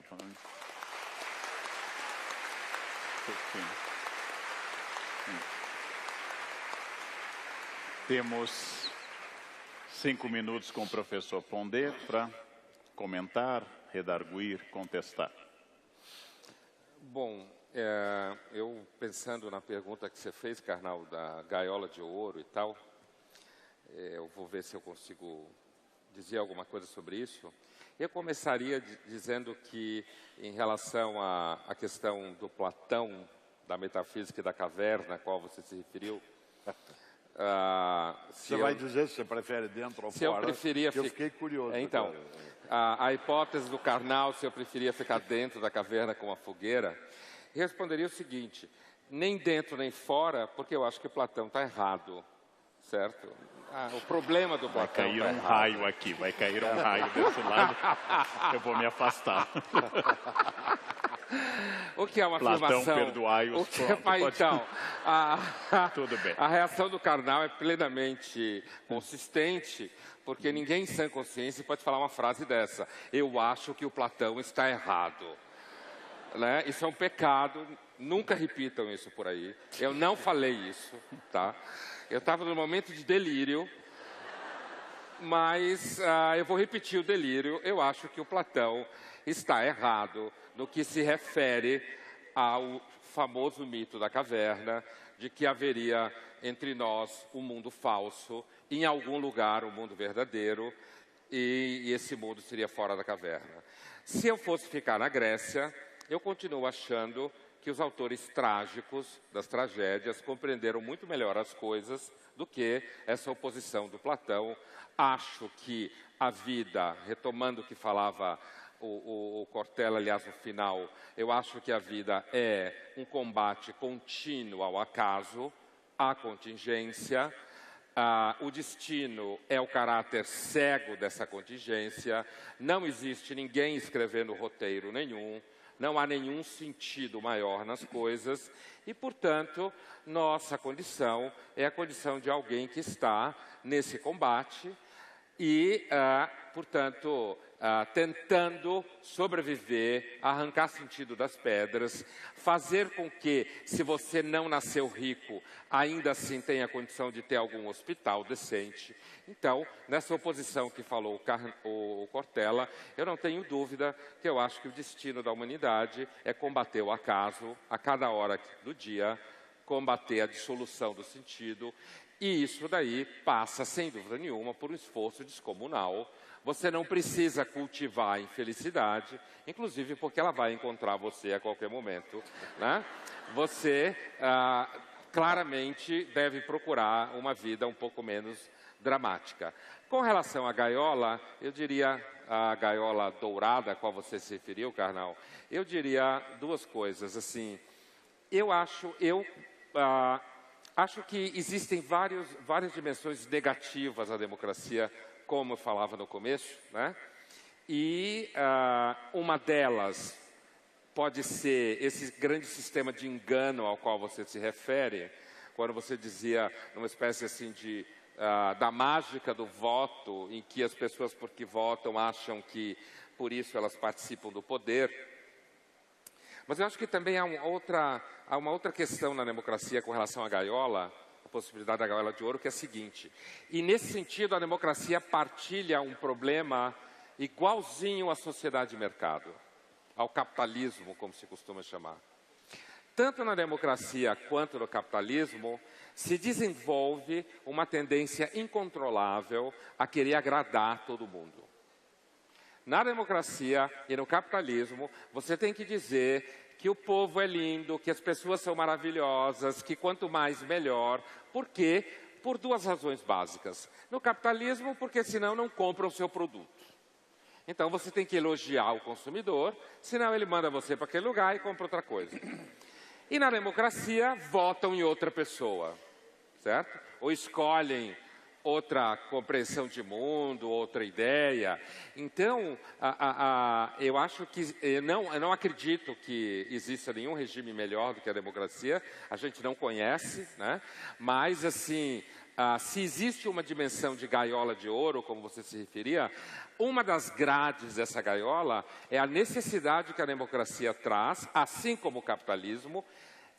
Temos 5 minutos com o professor Pondé para comentar, redarguir, contestar. Bom, eu pensando na pergunta que você fez, Karnal, da gaiola de ouro e tal, eu vou ver se eu consigo dizer alguma coisa sobre isso. Eu começaria dizendo que, em relação à questão do Platão, da metafísica e da caverna, a qual você se referiu, você vai dizer se você prefere dentro ou fora? Eu preferia eu fiquei curioso. Então, a hipótese do Karnal, se eu preferia ficar dentro da caverna com a fogueira, responderia o seguinte: nem dentro nem fora, porque eu acho que Platão está errado. certo? O problema do Vai Platão cair tá um errado. raio aqui, vai cair um raio desse lado, eu vou me afastar. O que é uma Platão, afirmação? perdoai-os, O que pronto, pode- então, Tudo bem. a reação do Karnal é plenamente consistente, porque ninguém em sã consciência pode falar uma frase dessa. Eu acho que o Platão está errado. Né? Isso é um pecado, nunca repitam isso por aí. Eu não falei isso, tá? Eu estava num momento de delírio, mas eu vou repetir o delírio. Eu acho que o Platão está errado no que se refere ao famoso mito da caverna, de que haveria entre nós um mundo falso, em algum lugar um mundo verdadeiro, e esse mundo seria fora da caverna. Se eu fosse ficar na Grécia, eu continuo achando que os autores trágicos das tragédias compreenderam muito melhor as coisas do que essa oposição do Platão. Acho que a vida, retomando o que falava o Cortella, aliás, no final, eu acho que a vida é um combate contínuo ao acaso, à contingência. O destino é o caráter cego dessa contingência. Não existe ninguém escrevendo roteiro nenhum. Não há nenhum sentido maior nas coisas e, portanto, nossa condição é a condição de alguém que está nesse combate e, portanto, tentando sobreviver, arrancar sentido das pedras, fazer com que, se você não nasceu rico, ainda assim tenha a condição de ter algum hospital decente. Então, nessa oposição que falou o Cortella, eu não tenho dúvida que eu acho que o destino da humanidade é combater o acaso a cada hora do dia, combater a dissolução do sentido, e isso daí passa, sem dúvida nenhuma, por um esforço descomunal. Você não precisa cultivar a infelicidade, inclusive porque ela vai encontrar você a qualquer momento, né? Você claramente deve procurar uma vida um pouco menos dramática. Com relação à gaiola, eu diria, a gaiola dourada a qual você se referiu, Karnal, eu diria duas coisas. Assim, eu acho que existem várias dimensões negativas à democracia, como eu falava no começo, né? E uma delas pode ser esse grande sistema de engano ao qual você se refere, quando você dizia numa espécie assim de da mágica do voto, em que as pessoas porque votam acham que por isso elas participam do poder. Mas eu acho que também há uma outra questão na democracia com relação à gaiola, a possibilidade da gaiola de ouro, que é a seguinte. E nesse sentido a democracia partilha um problema igualzinho à sociedade de mercado, ao capitalismo, como se costuma chamar. Tanto na democracia quanto no capitalismo, se desenvolve uma tendência incontrolável a querer agradar todo mundo. Na democracia e no capitalismo, você tem que dizer que o povo é lindo, que as pessoas são maravilhosas, que quanto mais melhor. Por quê? Por duas razões básicas. No capitalismo, porque senão não compram o seu produto. Então você tem que elogiar o consumidor, senão ele manda você para aquele lugar e compra outra coisa. E na democracia, votam em outra pessoa, certo? Ou escolhem outra compreensão de mundo, outra ideia. Então, eu acho que, eu não acredito que exista nenhum regime melhor do que a democracia, a gente não conhece, né? Mas, assim, se existe uma dimensão de gaiola de ouro, como você se referia, uma das grades dessa gaiola é a necessidade que a democracia traz, assim como o capitalismo,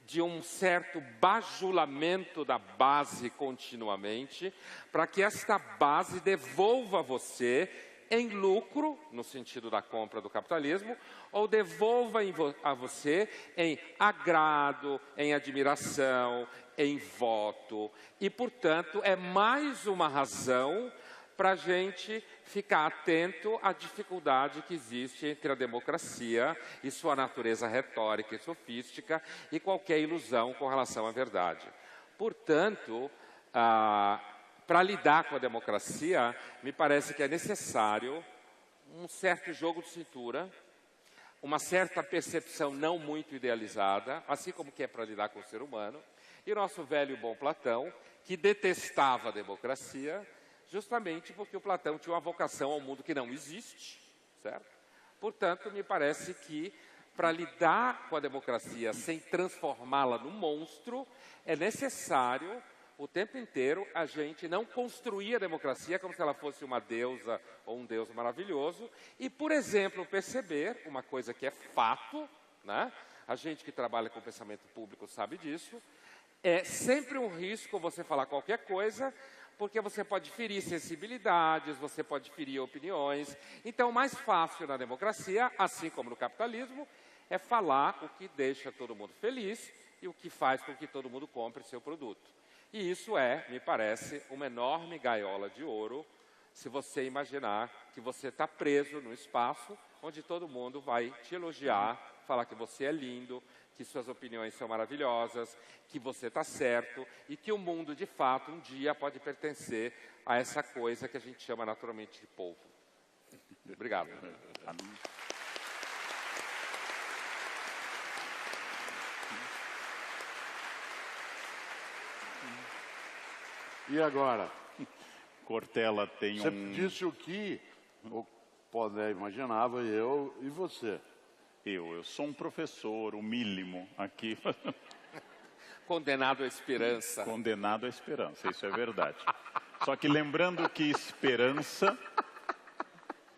de um certo bajulamento da base continuamente, para que esta base devolva você em lucro, no sentido da compra do capitalismo, ou devolva a você em agrado, em admiração, em voto. E, portanto, é mais uma razão para a gente ficar atento à dificuldade que existe entre a democracia e sua natureza retórica e sofística e qualquer ilusão com relação à verdade. Portanto, para lidar com a democracia, me parece que é necessário um certo jogo de cintura, uma certa percepção não muito idealizada, assim como que é para lidar com o ser humano, e o nosso velho e bom Platão, que detestava a democracia, justamente porque o Platão tinha uma vocação ao mundo que não existe, certo? Portanto, me parece que para lidar com a democracia sem transformá-la num monstro, é necessário o tempo inteiro a gente não construir a democracia como se ela fosse uma deusa ou um deus maravilhoso e, por exemplo, perceber uma coisa que é fato, né? A gente que trabalha com pensamento público sabe disso, é sempre um risco você falar qualquer coisa, porque você pode ferir sensibilidades, você pode ferir opiniões. Então, o mais fácil na democracia, assim como no capitalismo, é falar o que deixa todo mundo feliz e o que faz com que todo mundo compre seu produto. E isso é, me parece, uma enorme gaiola de ouro, se você imaginar que você está preso no espaço onde todo mundo vai te elogiar, falar que você é lindo, que suas opiniões são maravilhosas, que você está certo e que o mundo, de fato, um dia pode pertencer a essa coisa que a gente chama naturalmente de povo. Obrigado. E agora? Cortella tem Você um... disse o que o Pondé imaginava, eu e você. Eu sou um professor humílimo aqui, Condenado à esperança. condenado à esperança, isso é verdade. Só que lembrando que esperança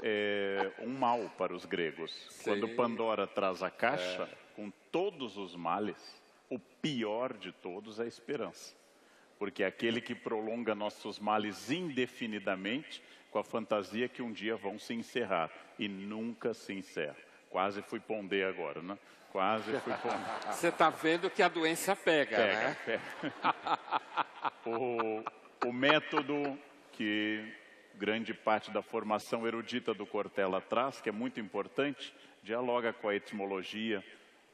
é um mal para os gregos. Sim. Quando Pandora traz a caixa, com todos os males, o pior de todos é a esperança. Porque é aquele que prolonga nossos males indefinidamente com a fantasia que um dia vão se encerrar. E nunca se encerra. Quase fui Pondé agora, né? Quase fui Pondé. Você está vendo que a doença pega, né? O método que grande parte da formação erudita do Cortella traz, que é muito importante, dialoga com a etimologia,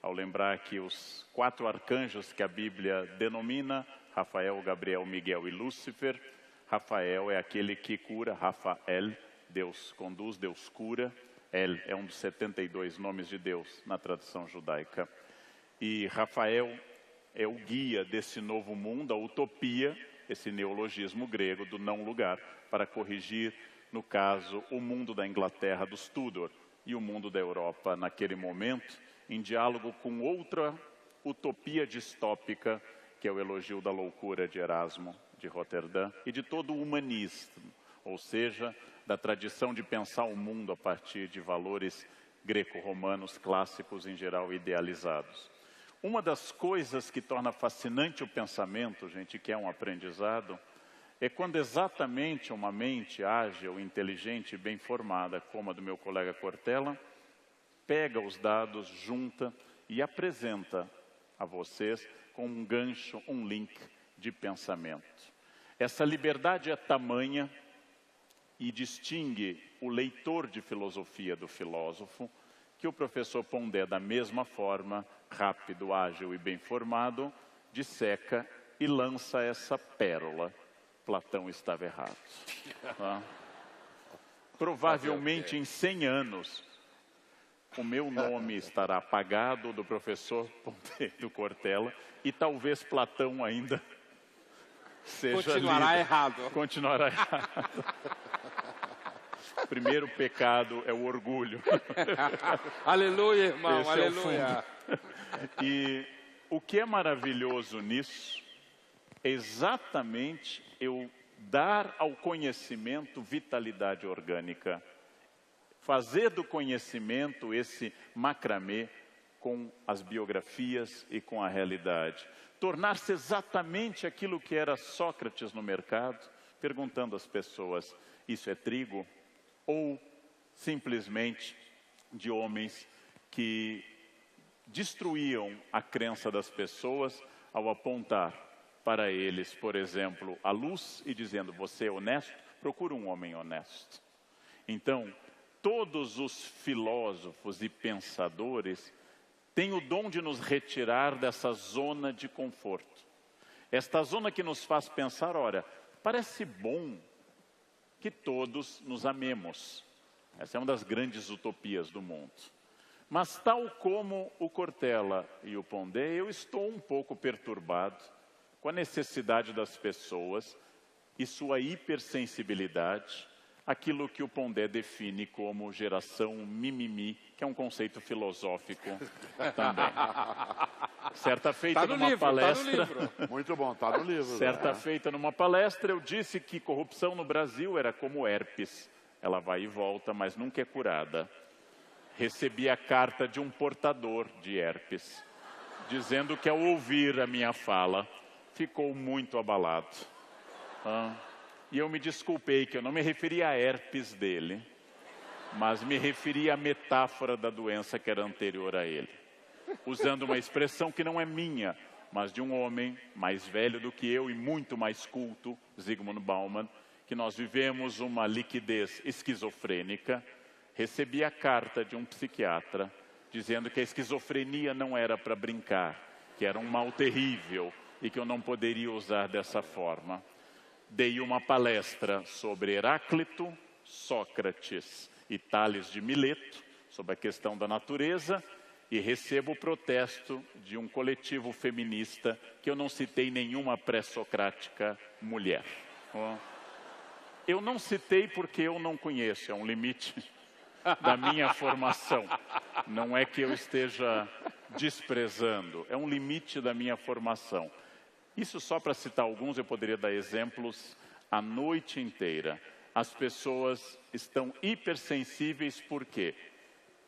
ao lembrar que os 4 arcanjos que a Bíblia denomina, Rafael, Gabriel, Miguel e Lúcifer, Rafael é aquele que cura, Rafael, Deus conduz, Deus cura, El é um dos 72 nomes de Deus na tradição judaica. E Rafael é o guia desse novo mundo, a utopia, esse neologismo grego do não lugar, para corrigir, no caso, o mundo da Inglaterra dos Tudor e o mundo da Europa naquele momento, em diálogo com outra utopia distópica, que é o elogio da loucura de Erasmo de Roterdã e de todo o humanismo, ou seja, da tradição de pensar o mundo a partir de valores greco-romanos clássicos, em geral idealizados. Uma das coisas que torna fascinante o pensamento, gente, que é um aprendizado, é quando exatamente uma mente ágil, inteligente e bem formada, como a do meu colega Cortella, pega os dados, junta e apresenta a vocês com um gancho, um link de pensamento. Essa liberdade é tamanha e distingue o leitor de filosofia do filósofo, que o professor Pondé, da mesma forma, rápido, ágil e bem formado, disseca e lança essa pérola. Platão estava errado. Tá? Provavelmente em 100 anos, o meu nome estará apagado do professor Pondé do Cortella e talvez Platão ainda seja Continuará lido. errado. Continuará errado. O primeiro pecado é o orgulho. Aleluia, irmão, Esse aleluia. é o fundo. E o que é maravilhoso nisso é exatamente eu dar ao conhecimento vitalidade orgânica. Fazer do conhecimento esse macramê com as biografias e com a realidade. Tornar-se exatamente aquilo que era Sócrates no mercado, perguntando às pessoas, isso é trigo? Ou simplesmente de homens que destruíam a crença das pessoas ao apontar para eles, por exemplo, a luz e dizendo, você é honesto? Procura um homem honesto. Então, todos os filósofos e pensadores têm o dom de nos retirar dessa zona de conforto. Esta zona que nos faz pensar, olha, parece bom que todos nos amemos. Essa é uma das grandes utopias do mundo. Mas tal como o Cortella e o Pondé, eu estou um pouco perturbado com com a necessidade das pessoas e sua hipersensibilidade, aquilo que o Pondé define como geração mimimi, que é um conceito filosófico também. Certa feita numa palestra... Muito bom, está no livro. Certa feita numa palestra, eu disse que corrupção no Brasil era como herpes. Ela vai e volta, mas nunca é curada. Recebi a carta de um portador de herpes, dizendo que ao ouvir a minha fala, ficou muito abalado. E eu me desculpei que eu não me referi a herpes dele, mas me referi à metáfora da doença que era anterior a ele. Usando uma expressão que não é minha, mas de um homem mais velho do que eu e muito mais culto, Zygmunt Bauman, que nós vivemos uma liquidez esquizofrênica. Recebi a carta de um psiquiatra dizendo que a esquizofrenia não era para brincar, que era um mal terrível e que eu não poderia usar dessa forma. Dei uma palestra sobre Heráclito, Sócrates e Tales de Mileto, sobre a questão da natureza, e recebo o protesto de um coletivo feminista que eu não citei nenhuma pré-socrática mulher. Eu não citei porque eu não conheço, é um limite da minha formação. Não é que eu esteja desprezando, é um limite da minha formação. Isso só para citar alguns, eu poderia dar exemplos a noite inteira. As pessoas estão hipersensíveis porque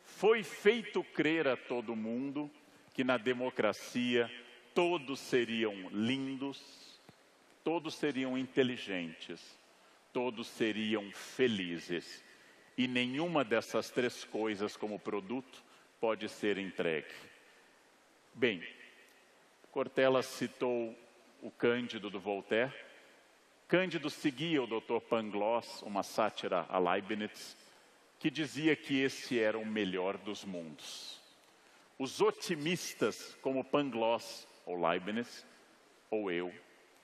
foi feito crer a todo mundo que na democracia todos seriam lindos, todos seriam inteligentes, todos seriam felizes. E nenhuma dessas três coisas como produto pode ser entregue. Bem, Cortella citou o Cândido do Voltaire. Cândido seguia o Dr. Pangloss, uma sátira a Leibniz, que dizia que esse era o melhor dos mundos. Os otimistas, como Pangloss ou Leibniz, ou eu,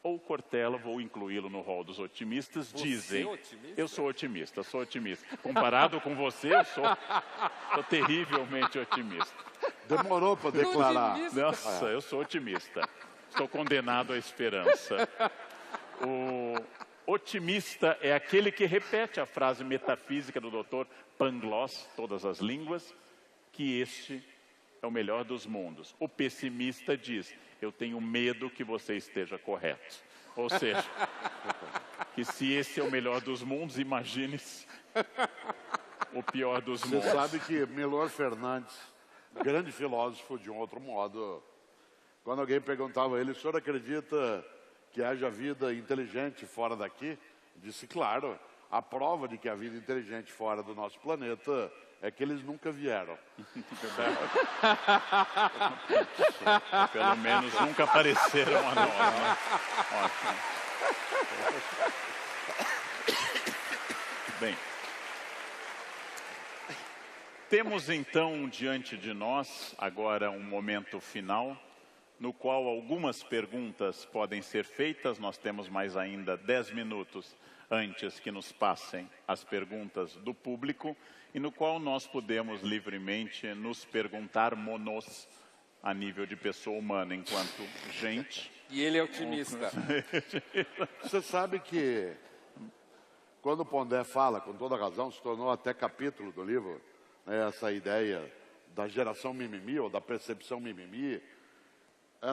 ou Cortella, vou incluí-lo no rol dos otimistas, dizem... Você é otimista? Eu sou otimista. Comparado com você, eu sou terrivelmente otimista. Demorou para declarar. Nossa, eu sou otimista. Estou condenado à esperança. O otimista é aquele que repete a frase metafísica do Dr. Pangloss, todas as línguas, que este é o melhor dos mundos. O pessimista diz, eu tenho medo que você esteja correto. Ou seja, que se esse é o melhor dos mundos, imagine-se o pior dos mundos. Você sabe que Milor Fernandes, grande filósofo de um outro modo, quando alguém perguntava a ele, o senhor acredita que haja vida inteligente fora daqui? Disse, claro, a prova de que há vida inteligente fora do nosso planeta é que eles nunca vieram. Pelo menos nunca apareceram a nós, né? Ótimo. Bem, temos então diante de nós agora um momento final, no qual algumas perguntas podem ser feitas. Nós temos mais ainda 10 minutos antes que nos passem as perguntas do público, e no qual nós podemos livremente nos perguntarmos a nível de pessoa humana, enquanto gente. E ele é otimista. Você sabe que, quando o Pondé fala, com toda razão, se tornou até capítulo do livro, né, essa ideia da geração mimimi, ou da percepção mimimi,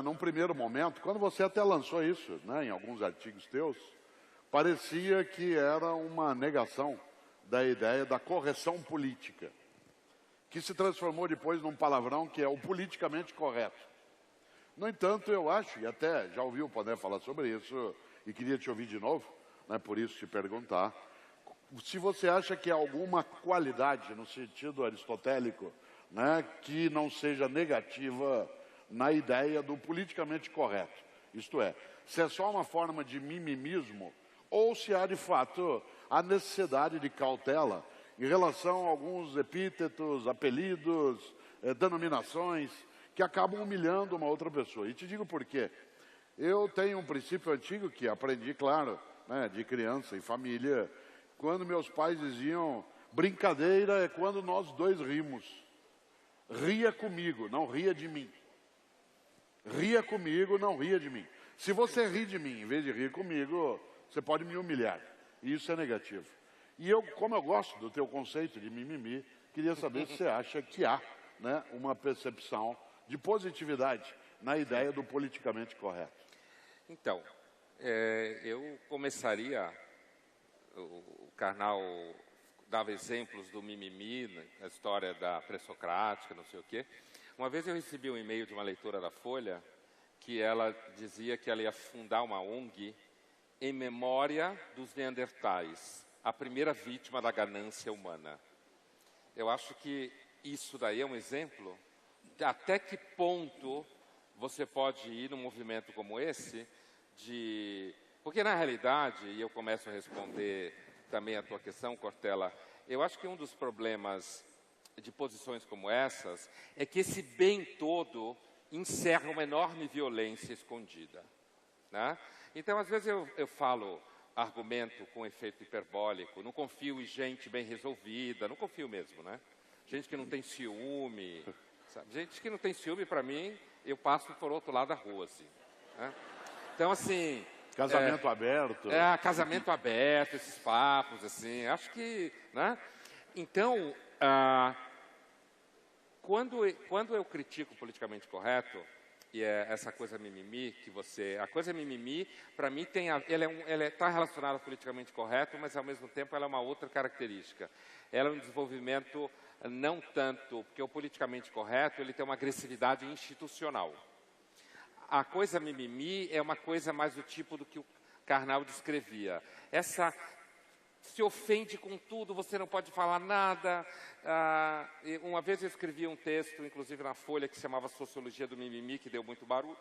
num primeiro momento, quando você até lançou isso, né, em alguns artigos teus, parecia que era uma negação da ideia da correção política, que se transformou depois num palavrão que é o politicamente correto. No entanto, eu acho, e até já ouvi o Pondé falar sobre isso, e queria te ouvir de novo, né, por isso te perguntar, se você acha que há alguma qualidade, no sentido aristotélico, né, que não seja negativa na ideia do politicamente correto. Isto é, se é só uma forma de mimimismo, ou se há, de fato, a necessidade de cautela em relação a alguns epítetos, apelidos, denominações, que acabam humilhando uma outra pessoa. E te digo por quê. Eu tenho um princípio antigo que aprendi, claro, né, de criança e família, quando meus pais diziam, brincadeira é quando nós dois rimos. Ria comigo, não ria de mim. Ria comigo, não ria de mim. Se você rir de mim, em vez de rir comigo, você pode me humilhar. E isso é negativo. E eu, como eu gosto do teu conceito de mimimi, queria saber se você acha que há, né, uma percepção de positividade na ideia do politicamente correto. Então, eu começaria, o Karnal dava exemplos do mimimi, né, a história da pré-socrática, não sei o quê. Uma vez eu recebi um e-mail de uma leitora da Folha, que ela dizia que ela ia fundar uma ONG em memória dos neandertais, a primeira vítima da ganância humana. Eu acho que isso daí é um exemplo de até que ponto você pode ir num movimento como esse, porque na realidade, e eu começo a responder também a tua questão, Cortella, eu acho que um dos problemas de posições como essas é que esse bem todo encerra uma enorme violência escondida, né? Então, às vezes eu falo argumento com efeito hiperbólico, não confio em gente bem resolvida, não confio mesmo, né? Gente que não tem ciúme, sabe? Gente que não tem ciúme, para mim, eu passo por outro lado da rua, assim, né? Então, assim... Casamento aberto. Casamento aberto, esses papos, assim, acho que, né? Então, quando eu critico o politicamente correto, e é essa coisa mimimi, a coisa mimimi, para mim, ela está relacionada ao politicamente correto, mas, ao mesmo tempo, ela é uma outra característica. Ela é um desenvolvimento, não tanto, porque o politicamente correto, ele tem uma agressividade institucional. A coisa mimimi é uma coisa mais do tipo do que o Karnal descrevia. Essa se ofende com tudo, você não pode falar nada. Uma vez eu escrevi um texto, inclusive na Folha, que se chamava Sociologia do Mimimi, que deu muito barulho,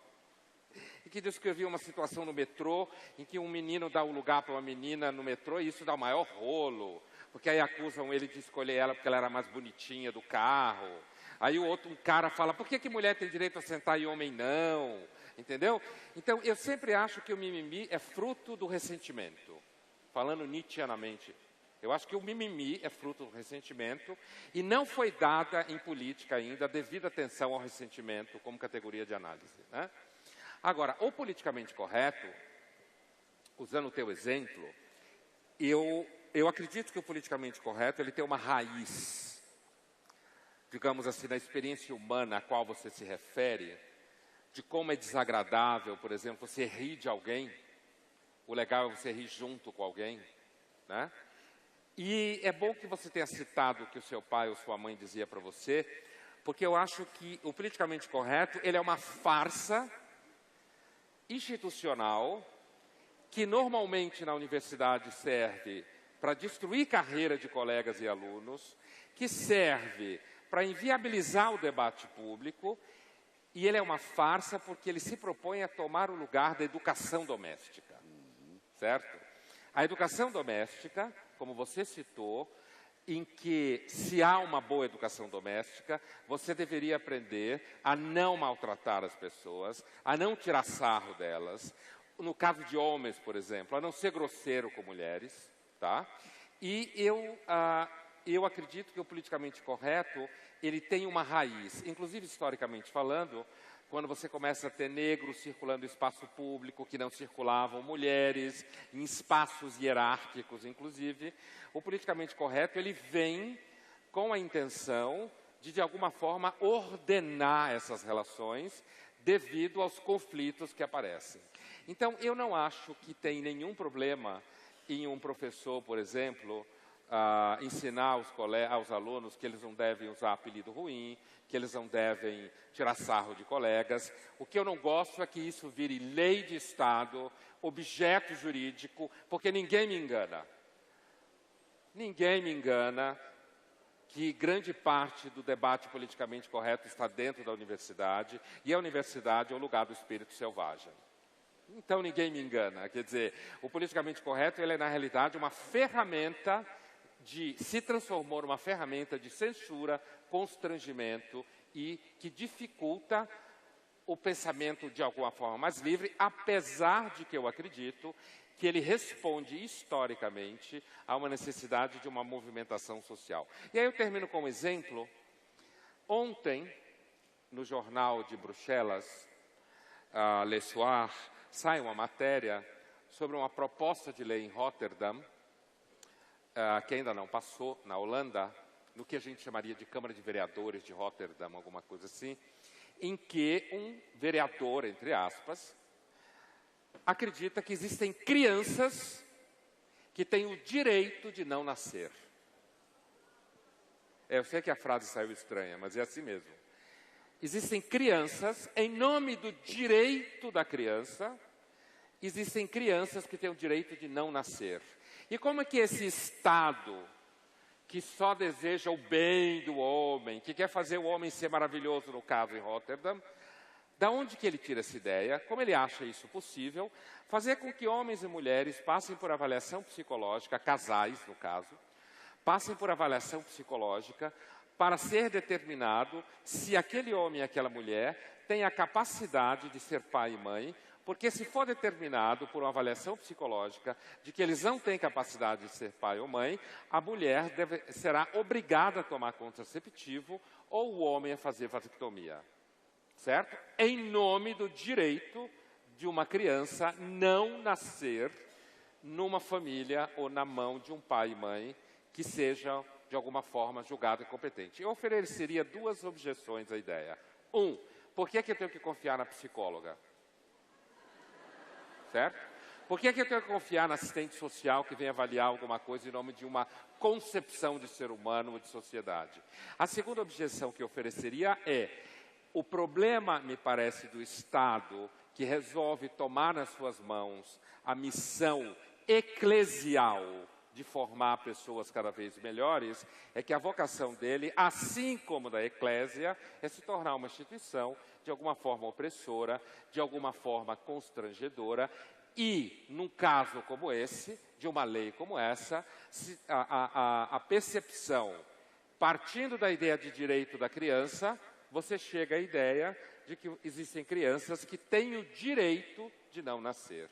e que descrevia uma situação no metrô, em que um menino dá um lugar para uma menina no metrô, e isso dá o maior rolo, porque aí acusam ele de escolher ela porque ela era mais bonitinha do carro. Aí um cara fala, por que mulher tem direito a sentar e homem não? Entendeu? Então, eu sempre acho que o mimimi é fruto do ressentimento. Falando nietzscheanamente, eu acho que o mimimi é fruto do ressentimento e não foi dada em política ainda a devida atenção ao ressentimento como categoria de análise, né? Agora, o politicamente correto, usando o teu exemplo, eu acredito que o politicamente correto ele tem uma raiz, digamos assim, na experiência humana a qual você se refere, de como é desagradável, por exemplo, você rir de alguém. O legal é você rir junto com alguém, né? E é bom que você tenha citado o que o seu pai ou sua mãe dizia para você, porque eu acho que o politicamente correto, ele é uma farsa institucional que normalmente na universidade serve para destruir carreira de colegas e alunos, que serve para inviabilizar o debate público, e ele é uma farsa porque ele se propõe a tomar o lugar da educação doméstica. Certo? A educação doméstica, como você citou, em que se há uma boa educação doméstica, você deveria aprender a não maltratar as pessoas, a não tirar sarro delas. No caso de homens, por exemplo, a não ser grosseiro com mulheres, tá? E eu acredito que o politicamente correto, ele tem uma raiz, inclusive historicamente falando, quando você começa a ter negros circulando em espaço público, que não circulavam mulheres, em espaços hierárquicos, inclusive, o politicamente correto, ele vem com a intenção de alguma forma, ordenar essas relações devido aos conflitos que aparecem. Então, eu não acho que tem nenhum problema em um professor, por exemplo, ensinar aos alunos que eles não devem usar apelido ruim, que eles não devem tirar sarro de colegas. O que eu não gosto é que isso vire lei de Estado, objeto jurídico, porque ninguém me engana. Ninguém me engana que grande parte do debate politicamente correto está dentro da universidade, e a universidade é o lugar do espírito selvagem. Então ninguém me engana. Quer dizer, o politicamente correto, ele é na realidade uma ferramenta se transformou numa ferramenta de censura, constrangimento e que dificulta o pensamento de alguma forma mais livre, apesar de que eu acredito que ele responde historicamente a uma necessidade de uma movimentação social. E aí eu termino com um exemplo. Ontem, no jornal de Bruxelas, Le Soir, sai uma matéria sobre uma proposta de lei em Rotterdam, que ainda não passou, na Holanda, no que a gente chamaria de Câmara de Vereadores de Rotterdam, alguma coisa assim, em que um vereador, entre aspas, acredita que existem crianças que têm o direito de não nascer. Eu sei que a frase saiu estranha, mas é assim mesmo. Existem crianças, em nome do direito da criança, existem crianças que têm o direito de não nascer. E como é que esse Estado, que só deseja o bem do homem, que quer fazer o homem ser maravilhoso, no caso em Rotterdam, da onde que ele tira essa ideia? Como ele acha isso possível? Fazer com que homens e mulheres passem por avaliação psicológica, casais no caso, passem por avaliação psicológica para ser determinado se aquele homem e aquela mulher têm a capacidade de ser pai e mãe, porque se for determinado por uma avaliação psicológica de que eles não têm capacidade de ser pai ou mãe, a mulher será obrigada a tomar contraceptivo ou o homem a fazer vasectomia. Certo? Em nome do direito de uma criança não nascer numa família ou na mão de um pai e mãe que seja, de alguma forma, julgado incompetente. Eu ofereceria duas objeções à ideia. Por que eu tenho que confiar na psicóloga? Certo? Por que eu tenho que confiar na assistente social que vem avaliar alguma coisa em nome de uma concepção de ser humano ou de sociedade? A segunda objeção que eu ofereceria é: o problema, me parece, do Estado, que resolve tomar nas suas mãos a missão eclesial de formar pessoas cada vez melhores, é que a vocação dele, assim como da eclésia, é se tornar uma instituição de alguma forma opressora, de alguma forma constrangedora, e, num caso como esse, de uma lei como essa, a percepção, partindo da ideia de direito da criança, você chega à ideia de que existem crianças que têm o direito de não nascer.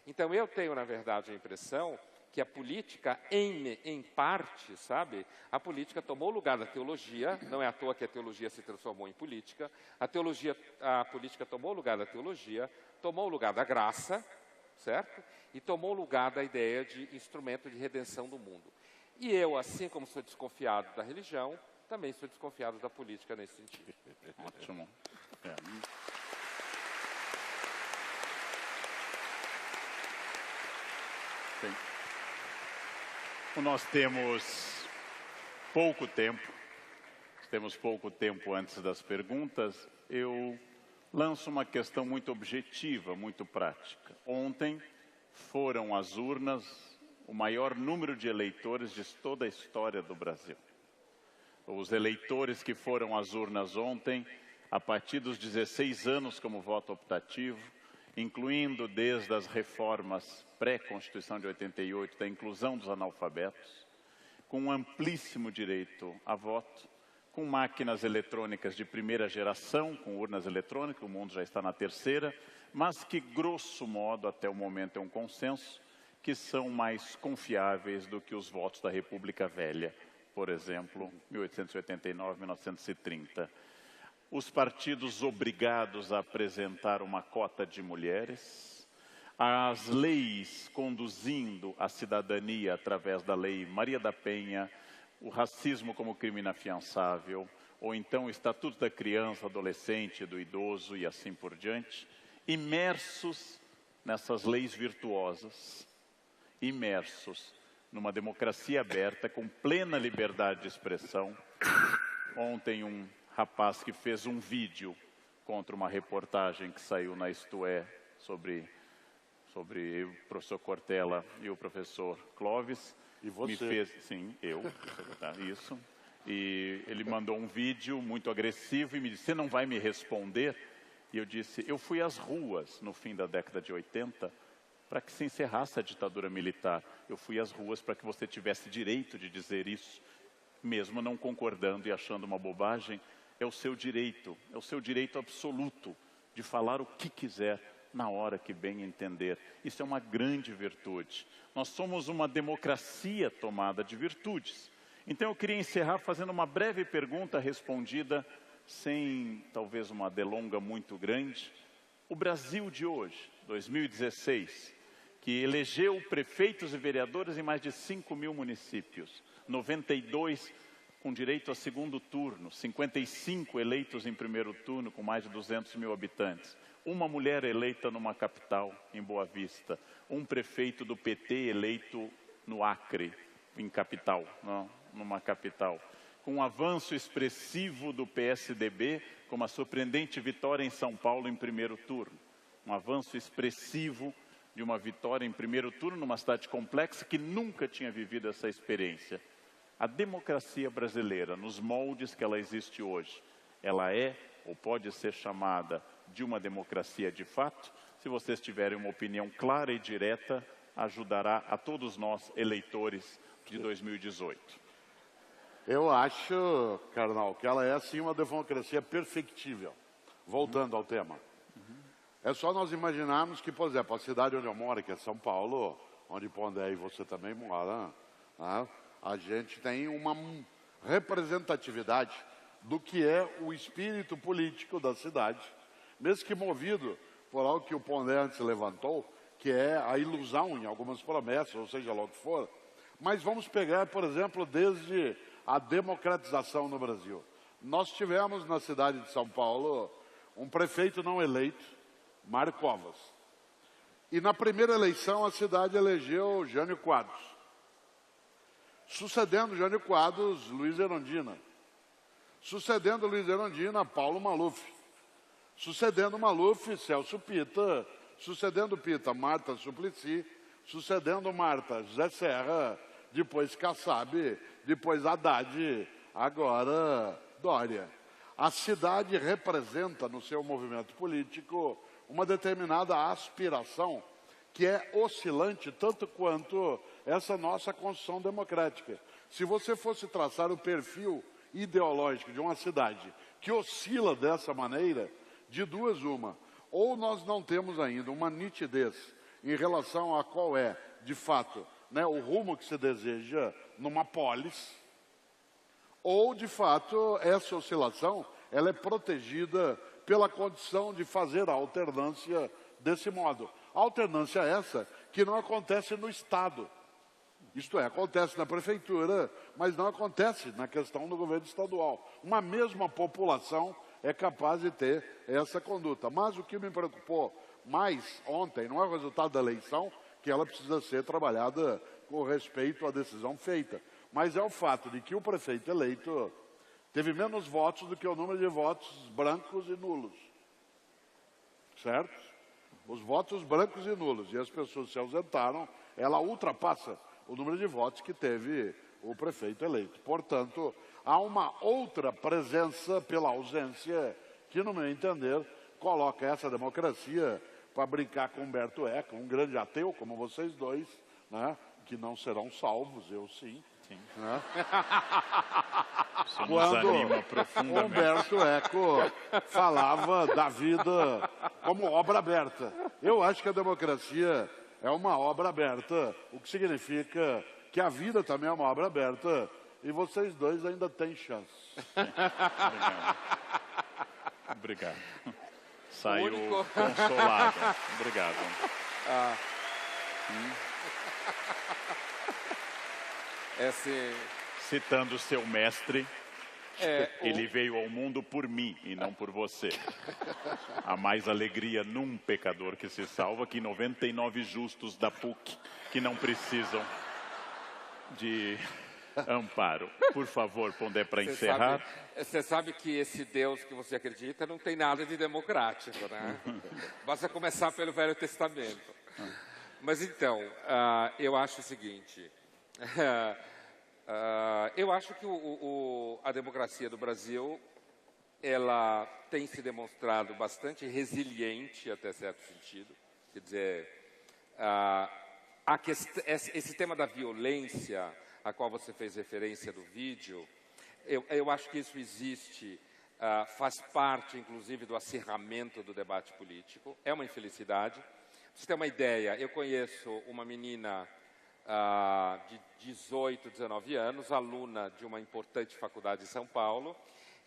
Então, eu tenho, na verdade, a impressão que a política, em parte, sabe, a política tomou o lugar da teologia, não é à toa que a teologia se transformou em política, a política tomou o lugar da teologia, tomou o lugar da graça, certo? E tomou o lugar da ideia de instrumento de redenção do mundo. E eu, assim como sou desconfiado da religião, também sou desconfiado da política nesse sentido. Ótimo. Sim. Nós temos pouco tempo antes das perguntas. Eu lanço uma questão muito objetiva, muito prática. Ontem foram às urnas o maior número de eleitores de toda a história do Brasil. Os eleitores que foram às urnas ontem, a partir dos 16 anos como voto optativo, incluindo desde as reformas pré-Constituição de 88, da inclusão dos analfabetos, com um amplíssimo direito a voto, com máquinas eletrônicas de primeira geração, com urnas eletrônicas, o mundo já está na terceira, mas que, grosso modo, até o momento é um consenso, que são mais confiáveis do que os votos da República Velha, por exemplo, 1889, 1930. Os partidos obrigados a apresentar uma cota de mulheres, as leis conduzindo a cidadania através da lei Maria da Penha, o racismo como crime inafiançável, ou então o Estatuto da Criança, Adolescente, do Idoso e assim por diante, imersos nessas leis virtuosas, imersos numa democracia aberta, com plena liberdade de expressão. Ontem um rapaz que fez um vídeo contra uma reportagem que saiu na Isto É sobre o professor Cortella e o professor Clóvis. E você? Me fez, sim, eu, isso. E ele mandou um vídeo muito agressivo e me disse: "Você não vai me responder?" E eu disse: "Eu fui às ruas no fim da década de 80 para que se encerrasse a ditadura militar. Eu fui às ruas para que você tivesse direito de dizer isso, mesmo não concordando e achando uma bobagem. É o seu direito absoluto de falar o que quiser na hora que bem entender. Isso é uma grande virtude. Nós somos uma democracia tomada de virtudes." Então eu queria encerrar fazendo uma breve pergunta respondida sem talvez uma delonga muito grande. O Brasil de hoje, 2016, que elegeu prefeitos e vereadores em mais de 5.000 municípios, 92 com direito a segundo turno, 55 eleitos em primeiro turno com mais de 200.000 habitantes, uma mulher eleita numa capital, em Boa Vista, um prefeito do PT eleito no Acre, em capital, não, numa capital, com um avanço expressivo do PSDB, com uma surpreendente vitória em São Paulo em primeiro turno, um avanço expressivo de uma vitória em primeiro turno numa cidade complexa que nunca tinha vivido essa experiência. A democracia brasileira, nos moldes que ela existe hoje, ela é ou pode ser chamada de uma democracia de fato? Se vocês tiverem uma opinião clara e direta, ajudará a todos nós, eleitores de 2018. Eu acho, Karnal, que ela é sim uma democracia perfectível. Voltando ao tema. É só nós imaginarmos que, por exemplo, a cidade onde eu moro, que é São Paulo, onde Pondé e você também moram, né? A gente tem uma representatividade do que é o espírito político da cidade, mesmo que movido por algo que o Pondé antes levantou, que é a ilusão em algumas promessas, ou seja lá o que for. Mas vamos pegar, por exemplo, desde a democratização no Brasil. Nós tivemos na cidade de São Paulo um prefeito não eleito, Mário Covas. E na primeira eleição a cidade elegeu Jânio Quadros. Sucedendo Jânio Quadros, Luiz Erundina. Sucedendo Luiz Erundina, Paulo Maluf. Sucedendo Maluf, Celso Pitta. Sucedendo Pitta, Marta Suplicy. Sucedendo Marta, José Serra. Depois Kassab. Depois Haddad. Agora Dória. A cidade representa no seu movimento político uma determinada aspiração que é oscilante tanto quanto essa nossa Constituição democrática. Se você fosse traçar o perfil ideológico de uma cidade que oscila dessa maneira, de duas uma, ou nós não temos ainda uma nitidez em relação a qual é, de fato, né, o rumo que se deseja numa polis, ou, de fato, essa oscilação ela é protegida pela condição de fazer a alternância desse modo. A alternância essa que não acontece no Estado. Isto é, acontece na prefeitura, mas não acontece na questão do governo estadual. Uma mesma população é capaz de ter essa conduta. Mas o que me preocupou mais ontem não é o resultado da eleição, que ela precisa ser trabalhada com respeito à decisão feita, mas é o fato de que o prefeito eleito teve menos votos do que o número de votos brancos e nulos. Certo? Os votos brancos e nulos, e as pessoas se ausentaram, ela ultrapassa o número de votos que teve o prefeito eleito. Portanto, há uma outra presença pela ausência que, no meu entender, coloca essa democracia para brincar com Humberto Eco, um grande ateu, como vocês dois, né, que não serão salvos, eu sim. Sim. Né? Isso nos anima profundamente. Humberto Eco falava da vida como obra aberta. Eu acho que a democracia é uma obra aberta, o que significa que a vida também é uma obra aberta e vocês dois ainda têm chance. Obrigado. Obrigado. Saiu consolado. Obrigado. Citando seu mestre, ele veio ao mundo por mim e não por você. Há mais alegria num pecador que se salva que 99 justos da PUC que não precisam de amparo. Por favor, Pondé, para encerrar. Você sabe que esse Deus que você acredita não tem nada de democrático, né? Basta começar pelo Velho Testamento. Mas então, eu acho o seguinte... eu acho que a democracia do Brasil ela tem se demonstrado bastante resiliente até certo sentido. Quer dizer, esse tema da violência a qual você fez referência do vídeo, eu acho que isso existe, faz parte inclusive do acirramento do debate político, é uma infelicidade. Pra você ter uma ideia, eu conheço uma menina de 18, 19 anos, aluna de uma importante faculdade em São Paulo,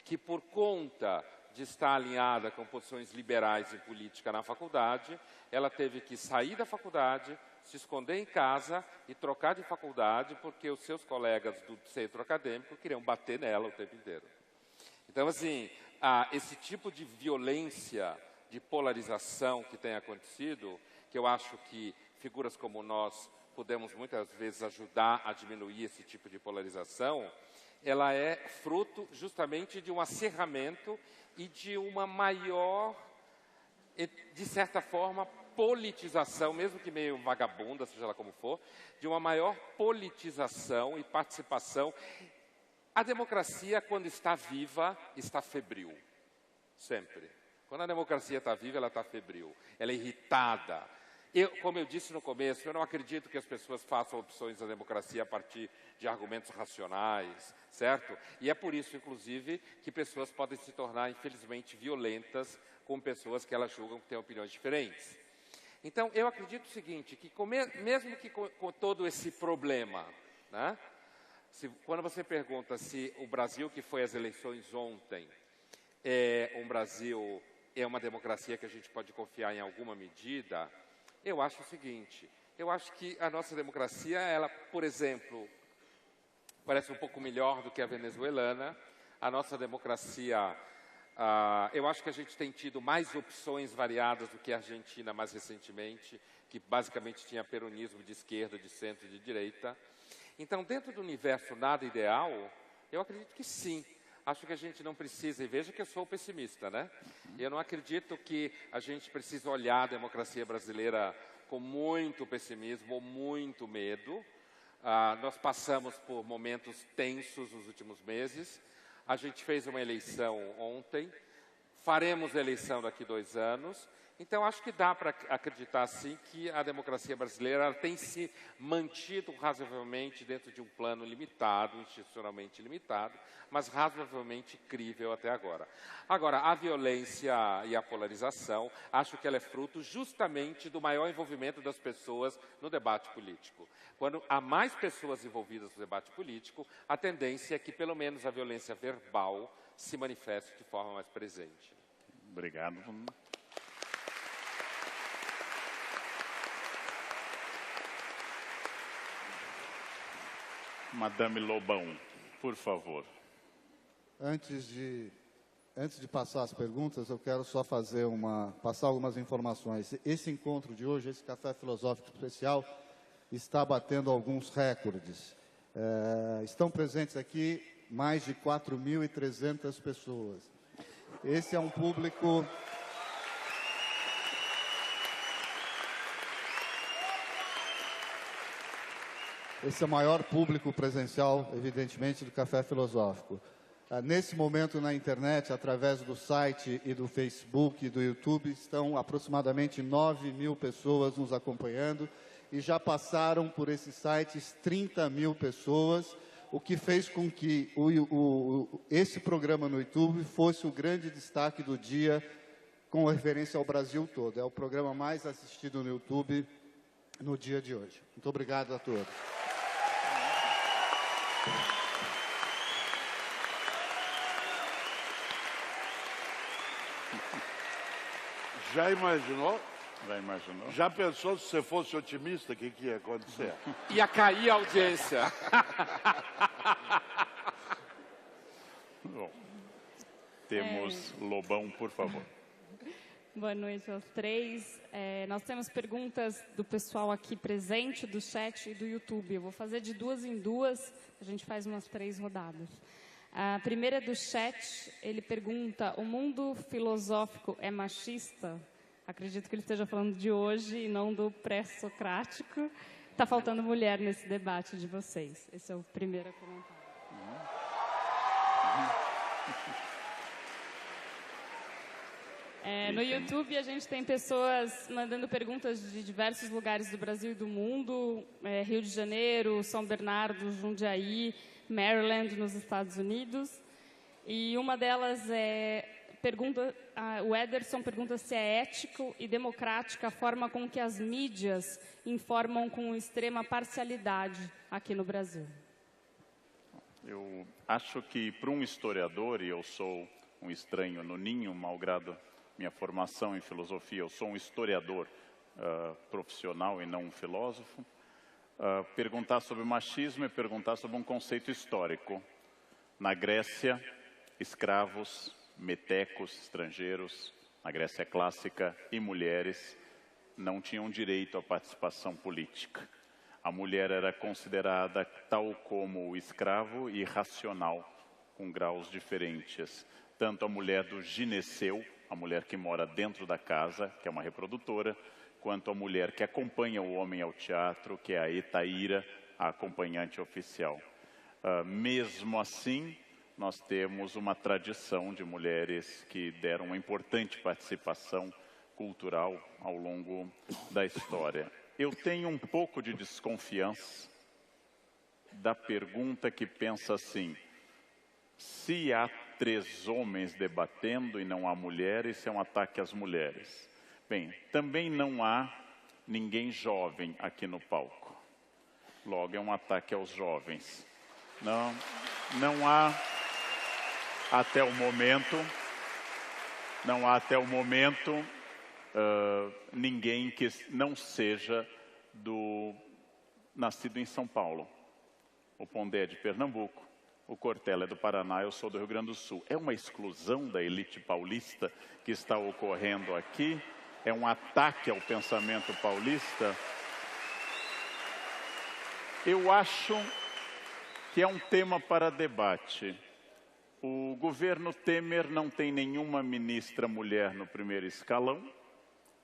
que por conta de estar alinhada com posições liberais em política na faculdade, ela teve que sair da faculdade, se esconder em casa e trocar de faculdade porque os seus colegas do centro acadêmico queriam bater nela o tempo inteiro. Então, assim, esse tipo de violência, de polarização que tem acontecido, que eu acho que figuras como nós podemos muitas vezes ajudar a diminuir esse tipo de polarização, ela é fruto justamente de um acerramento e de uma maior, de certa forma, politização, mesmo que meio vagabunda, seja lá como for, de uma maior politização e participação. A democracia, quando está viva, está febril, sempre. Quando a democracia está viva, ela está febril, ela é irritada. Como eu disse no começo, eu não acredito que as pessoas façam opções da democracia a partir de argumentos racionais, certo? E é por isso, inclusive, que pessoas podem se tornar, infelizmente, violentas com pessoas que elas julgam que têm opiniões diferentes. Então, eu acredito o seguinte, que mesmo que com todo esse problema, né, quando você pergunta se o Brasil que foi às eleições ontem é um Brasil, é uma democracia que a gente pode confiar em alguma medida, eu acho o seguinte, eu acho que a nossa democracia, ela, por exemplo, parece um pouco melhor do que a venezuelana. A nossa democracia, eu acho que a gente tem tido mais opções variadas do que a Argentina mais recentemente, que basicamente tinha peronismo de esquerda, de centro e de direita. Então, dentro do universo nada ideal, eu acredito que sim. Acho que a gente não precisa, e veja que eu sou pessimista, né? Eu não acredito que a gente precisa olhar a democracia brasileira com muito pessimismo ou muito medo. Nós passamos por momentos tensos nos últimos meses. A gente fez uma eleição ontem, faremos eleição daqui 2 anos. Então, acho que dá para acreditar, sim, que a democracia brasileira ela tem se mantido razoavelmente dentro de um plano limitado, institucionalmente limitado, mas razoavelmente crível até agora. Agora, a violência e a polarização, acho que ela é fruto justamente do maior envolvimento das pessoas no debate político. Quando há mais pessoas envolvidas no debate político, a tendência é que, pelo menos, a violência verbal se manifeste de forma mais presente. Obrigado. Madame Lobão, por favor. Antes de passar as perguntas, eu quero só passar algumas informações. Esse encontro de hoje, esse Café Filosófico Especial, está batendo alguns recordes. Estão presentes aqui mais de 4.300 pessoas. Esse é um público... Esse é o maior público presencial, evidentemente, do Café Filosófico. Nesse momento, na internet, através do site e do Facebook e do YouTube, estão aproximadamente 9.000 pessoas nos acompanhando e já passaram por esses sites 30.000 pessoas, o que fez com que esse programa no YouTube fosse o grande destaque do dia com referência ao Brasil todo. É o programa mais assistido no YouTube no dia de hoje. Muito obrigado a todos. Já imaginou? Já imaginou? Já pensou se você fosse otimista, o que ia acontecer? Ia cair a audiência. Bom, temos Lobão, por favor. Boa noite aos três. Nós temos perguntas do pessoal aqui presente, do chat e do YouTube. Eu vou fazer de 2 em 2, a gente faz umas 3 rodadas. A primeira é do chat, ele pergunta, o mundo filosófico é machista? Acredito que ele esteja falando de hoje e não do pré-socrático. Está faltando mulher nesse debate de vocês. Esse é o primeiro comentário. No YouTube, a gente tem pessoas mandando perguntas de diversos lugares do Brasil e do mundo. Rio de Janeiro, São Bernardo, Jundiaí, Maryland, nos Estados Unidos. E uma delas o Ederson pergunta se é ético e democrática a forma com que as mídias informam com extrema parcialidade aqui no Brasil. Eu acho que, para um historiador, e eu sou um estranho no ninho, malgrado minha formação em filosofia. Eu sou um historiador profissional e não um filósofo. Perguntar sobre machismo é perguntar sobre um conceito histórico. Na Grécia, escravos, metecos, estrangeiros, na Grécia clássica, e mulheres não tinham direito à participação política. A mulher era considerada, tal como o escravo, irracional, com graus diferentes. Tanto a mulher do gineceu, a mulher que mora dentro da casa, que é uma reprodutora, quanto a mulher que acompanha o homem ao teatro, que é a etaíra, a acompanhante oficial. Mesmo assim, nós temos uma tradição de mulheres que deram uma importante participação cultural ao longo da história. Eu tenho um pouco de desconfiança da pergunta que pensa assim: se há 3 homens debatendo e não há mulheres, isso é um ataque às mulheres. Bem, também não há ninguém jovem aqui no palco. Logo, é um ataque aos jovens. Não há até o momento, ninguém que não seja nascido em São Paulo. O Pondé é de Pernambuco, o Cortella é do Paraná, eu sou do Rio Grande do Sul. É uma exclusão da elite paulista que está ocorrendo aqui? É um ataque ao pensamento paulista? Eu acho que é um tema para debate. O governo Temer não tem nenhuma ministra mulher no primeiro escalão,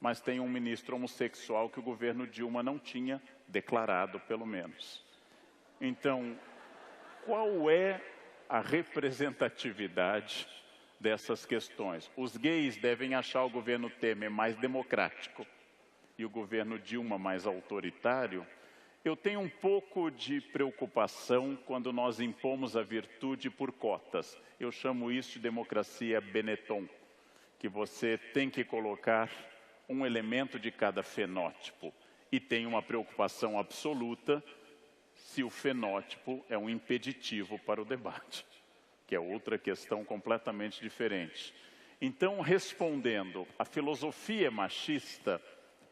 mas tem um ministro homossexual que o governo Dilma não tinha declarado, pelo menos. Então, qual é a representatividade dessas questões? Os gays devem achar o governo Temer mais democrático e o governo Dilma mais autoritário. Eu tenho um pouco de preocupação quando nós impomos a virtude por cotas. Eu chamo isso de democracia Benetton, que você tem que colocar um elemento de cada fenótipo. E tem uma preocupação absoluta se o fenótipo é um impeditivo para o debate, que é outra questão completamente diferente. Então, respondendo, a filosofia é machista?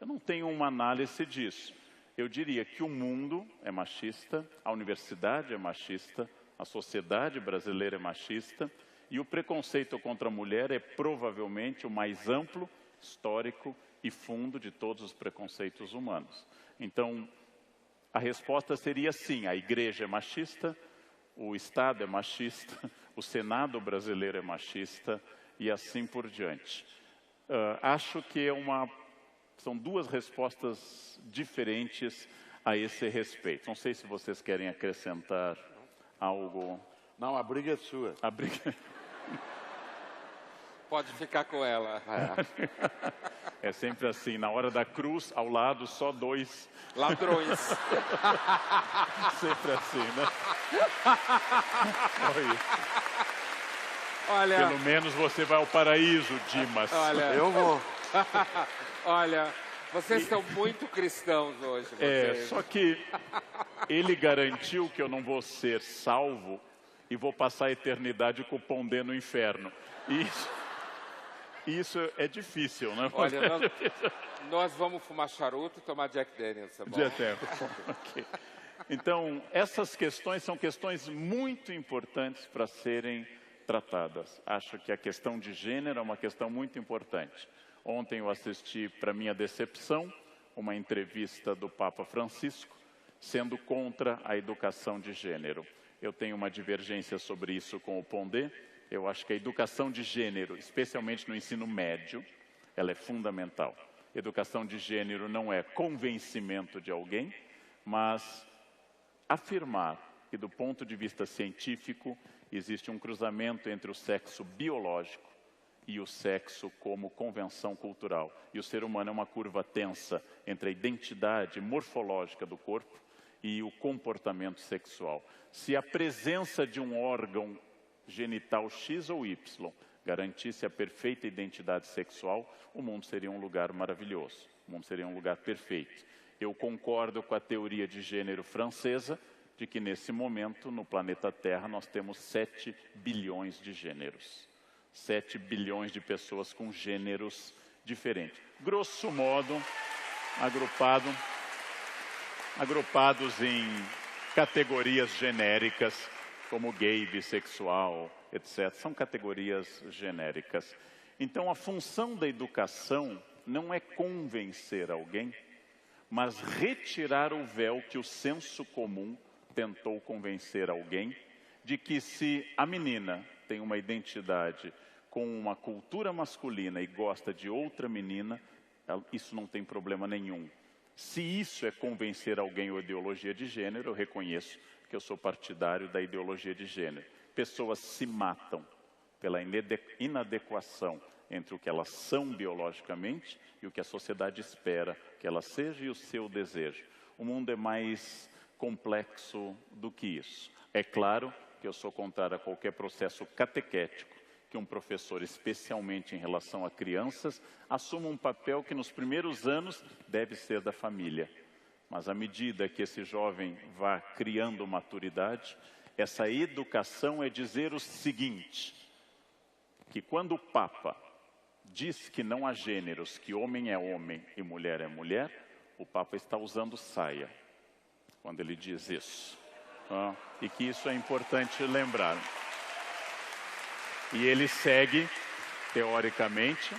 Eu não tenho uma análise disso. Eu diria que o mundo é machista, a universidade é machista, a sociedade brasileira é machista, e o preconceito contra a mulher é provavelmente o mais amplo, histórico e fundo de todos os preconceitos humanos. Então, a resposta seria sim: a igreja é machista, o Estado é machista, o Senado brasileiro é machista e assim por diante. Acho que são 2 respostas diferentes a esse respeito. Não sei se vocês querem acrescentar algo. Não, a briga é sua. A briga... Pode ficar com ela. É sempre assim, na hora da cruz, ao lado, só 2 ladrões. Sempre assim, né? Olha, pelo menos você vai ao paraíso, Dimas. Olha, eu vou. Olha, vocês estão muito cristãos hoje. Vocês. Só que ele garantiu que eu não vou ser salvo e vou passar a eternidade com o Pondé no inferno. Isso é difícil, né? Olha, nós vamos fumar charuto e tomar Jack Daniels, tá bom? Okay. Então, essas questões são questões muito importantes para serem tratadas. Acho que a questão de gênero é uma questão muito importante. Ontem eu assisti, para minha decepção, uma entrevista do Papa Francisco, sendo contra a educação de gênero. Eu tenho uma divergência sobre isso com o Pondé. Eu acho que a educação de gênero, especialmente no ensino médio, ela é fundamental. Educação de gênero não é convencimento de alguém, mas afirmar que, do ponto de vista científico, existe um cruzamento entre o sexo biológico e o sexo como convenção cultural. E o ser humano é uma curva tensa entre a identidade morfológica do corpo e o comportamento sexual. Se a presença de um órgão genital X ou Y garantisse a perfeita identidade sexual, o mundo seria um lugar maravilhoso, o mundo seria um lugar perfeito. Eu concordo com a teoria de gênero francesa, de que nesse momento, no planeta Terra, nós temos 7 bilhões de gêneros. 7 bilhões de pessoas com gêneros diferentes. Grosso modo, agrupados em categorias genéricas, como gay, bissexual, etc. São categorias genéricas. Então, a função da educação não é convencer alguém, mas retirar o véu que o senso comum tentou convencer alguém de que se a menina tem uma identidade com uma cultura masculina e gosta de outra menina, isso não tem problema nenhum. Se isso é convencer alguém ou ideologia de gênero, eu reconheço que eu sou partidário da ideologia de gênero. Pessoas se matam pela inadequação entre o que elas são biologicamente e o que a sociedade espera que ela seja e o seu desejo. O mundo é mais complexo do que isso. É claro que eu sou contrário a qualquer processo catequético que um professor, especialmente em relação a crianças, assuma um papel que nos primeiros anos deve ser da família. Mas à medida que esse jovem vá criando maturidade, essa educação é dizer o seguinte, que quando o Papa diz que não há gêneros, que homem é homem e mulher é mulher, o Papa está usando saia, quando ele diz isso. E que isso é importante lembrar. E ele segue, teoricamente,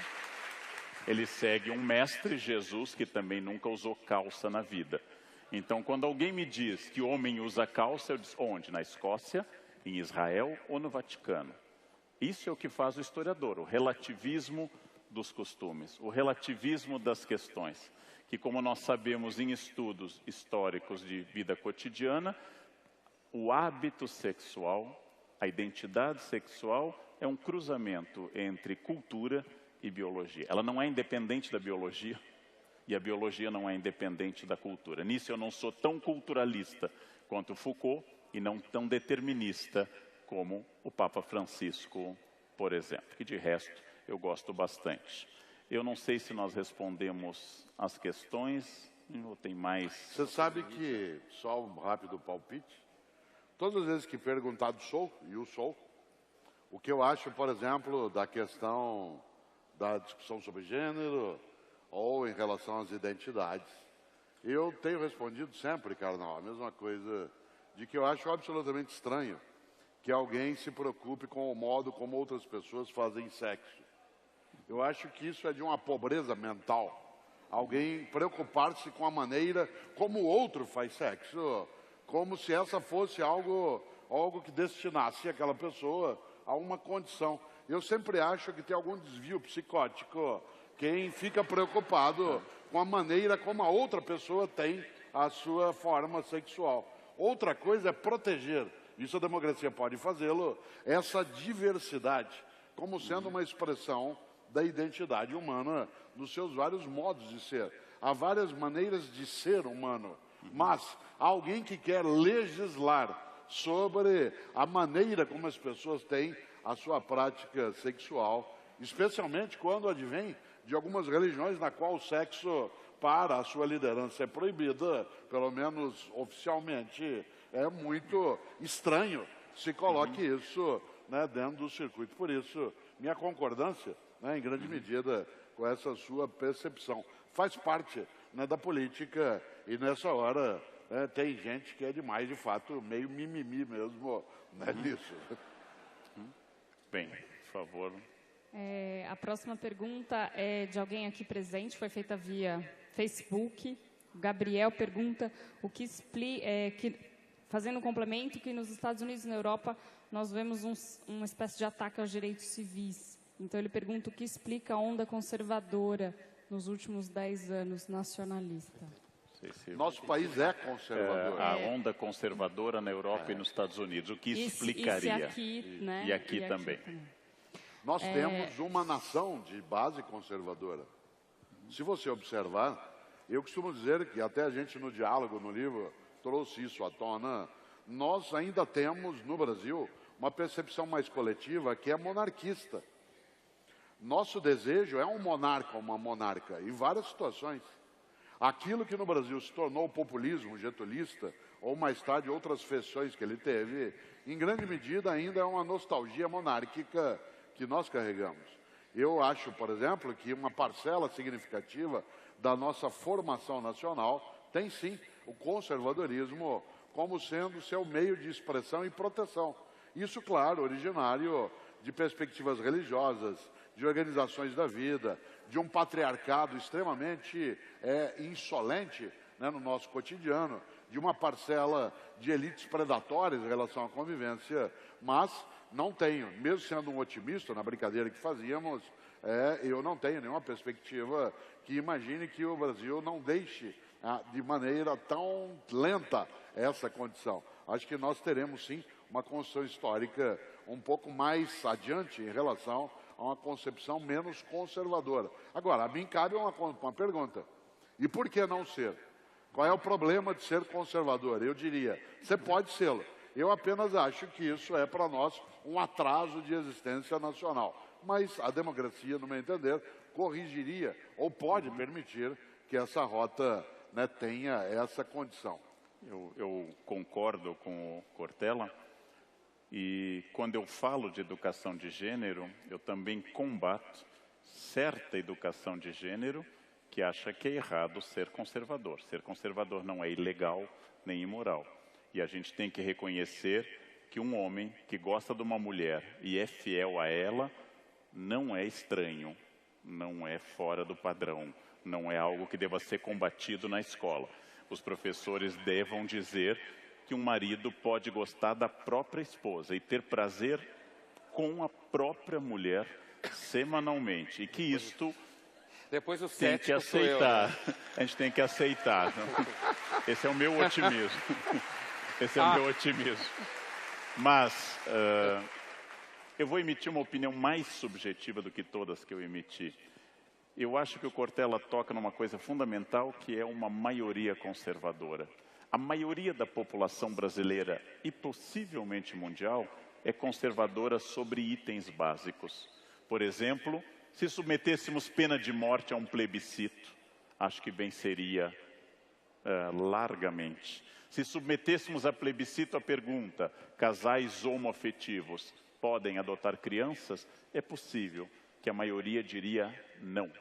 ele segue um mestre, Jesus, que também nunca usou calça na vida. Então, quando alguém me diz que homem usa calça, eu digo, onde? Na Escócia, em Israel ou no Vaticano? Isso é o que faz o historiador, o relativismo dos costumes, o relativismo das questões, que como nós sabemos em estudos históricos de vida cotidiana, o hábito sexual, a identidade sexual é um cruzamento entre cultura e biologia. Ela não é independente da biologia e a biologia não é independente da cultura. Nisso eu não sou tão culturalista quanto Foucault e não tão determinista como o Papa Francisco, por exemplo, que de resto eu gosto bastante. Eu não sei se nós respondemos as questões, ou tem mais... Você sabe que, só um rápido palpite, todas as vezes que perguntado sou, e o sou, o que eu acho, por exemplo, da questão da discussão sobre gênero ou em relação às identidades, eu tenho respondido sempre, Karnal, a mesma coisa, de que eu acho absolutamente estranho que alguém se preocupe com o modo como outras pessoas fazem sexo. Eu acho que isso é de uma pobreza mental. Alguém preocupar-se com a maneira como o outro faz sexo, como se essa fosse algo que destinasse aquela pessoa a uma condição. Eu sempre acho que tem algum desvio psicótico quem fica preocupado com a maneira como a outra pessoa tem a sua forma sexual. Outra coisa é proteger, isso a democracia pode fazê-lo, essa diversidade, como sendo uma expressão da identidade humana nos seus vários modos de ser. Há várias maneiras de ser humano, mas alguém que quer legislar sobre a maneira como as pessoas têm a sua prática sexual, especialmente quando advém de algumas religiões na qual o sexo para a sua liderança é proibida, pelo menos oficialmente, é muito estranho se coloque isso, né, dentro do circuito. Por isso, minha concordância, né, em grande medida, com essa sua percepção. Faz parte, né, da política e nessa hora tem gente que é demais, de fato, meio mimimi mesmo, né, nisso. Bem, por favor. A próxima pergunta é de alguém aqui presente, foi feita via Facebook. O Gabriel pergunta o que explica, fazendo um complemento, que nos Estados Unidos e na Europa nós vemos uma espécie de ataque aos direitos civis. Então ele pergunta o que explica a onda conservadora nos últimos 10 anos nacionalista. Nosso país é conservador. A onda conservadora na Europa e nos Estados Unidos. O que explicaria? E aqui também. Nós temos uma nação de base conservadora. Se você observar, eu costumo dizer que até a gente no diálogo, no livro, trouxe isso à tona. Nós ainda temos no Brasil uma percepção mais coletiva que é monarquista. Nosso desejo é um monarca, uma monarca, em várias situações. Aquilo que no Brasil se tornou o populismo getulista, ou mais tarde outras feições que ele teve, em grande medida ainda é uma nostalgia monárquica que nós carregamos. Eu acho, por exemplo, que uma parcela significativa da nossa formação nacional tem sim o conservadorismo como sendo seu meio de expressão e proteção. Isso, claro, originário de perspectivas religiosas, de organizações da vida, de um patriarcado extremamente insolente, né, no nosso cotidiano, de uma parcela de elites predatórias em relação à convivência, mas não tenho, mesmo sendo um otimista na brincadeira que fazíamos, eu não tenho nenhuma perspectiva que imagine que o Brasil não deixe de maneira tão lenta essa condição. Acho que nós teremos sim uma construção histórica um pouco mais adiante em relação a uma concepção menos conservadora. Agora, a mim cabe uma pergunta. E por que não ser? Qual é o problema de ser conservador? Eu diria, você pode sê-lo. Eu apenas acho que isso é para nós um atraso de existência nacional. Mas a democracia, no meu entender, corrigiria ou pode permitir que essa rota, né, tenha essa condição. Eu concordo com o Cortella. E quando eu falo de educação de gênero, eu também combato certa educação de gênero que acha que é errado ser conservador. Ser conservador não é ilegal nem imoral. E a gente tem que reconhecer que um homem que gosta de uma mulher e é fiel a ela, não é estranho, não é fora do padrão, não é algo que deva ser combatido na escola. Os professores devam dizer que um marido pode gostar da própria esposa e ter prazer com a própria mulher semanalmente. E que isto Depois o tem que cético sou eu, aceitar. né? A gente tem que aceitar. Esse é o meu otimismo. Esse é o meu otimismo. Mas eu vou emitir uma opinião mais subjetiva do que todas que eu emiti. Eu acho que o Cortella toca numa coisa fundamental, que é uma maioria conservadora. A maioria da população brasileira e possivelmente mundial é conservadora sobre itens básicos. Por exemplo, se submetêssemos pena de morte a um plebiscito, acho que venceria largamente. Se submetêssemos a plebiscito a pergunta, casais homoafetivos podem adotar crianças? É possível que a maioria diria não,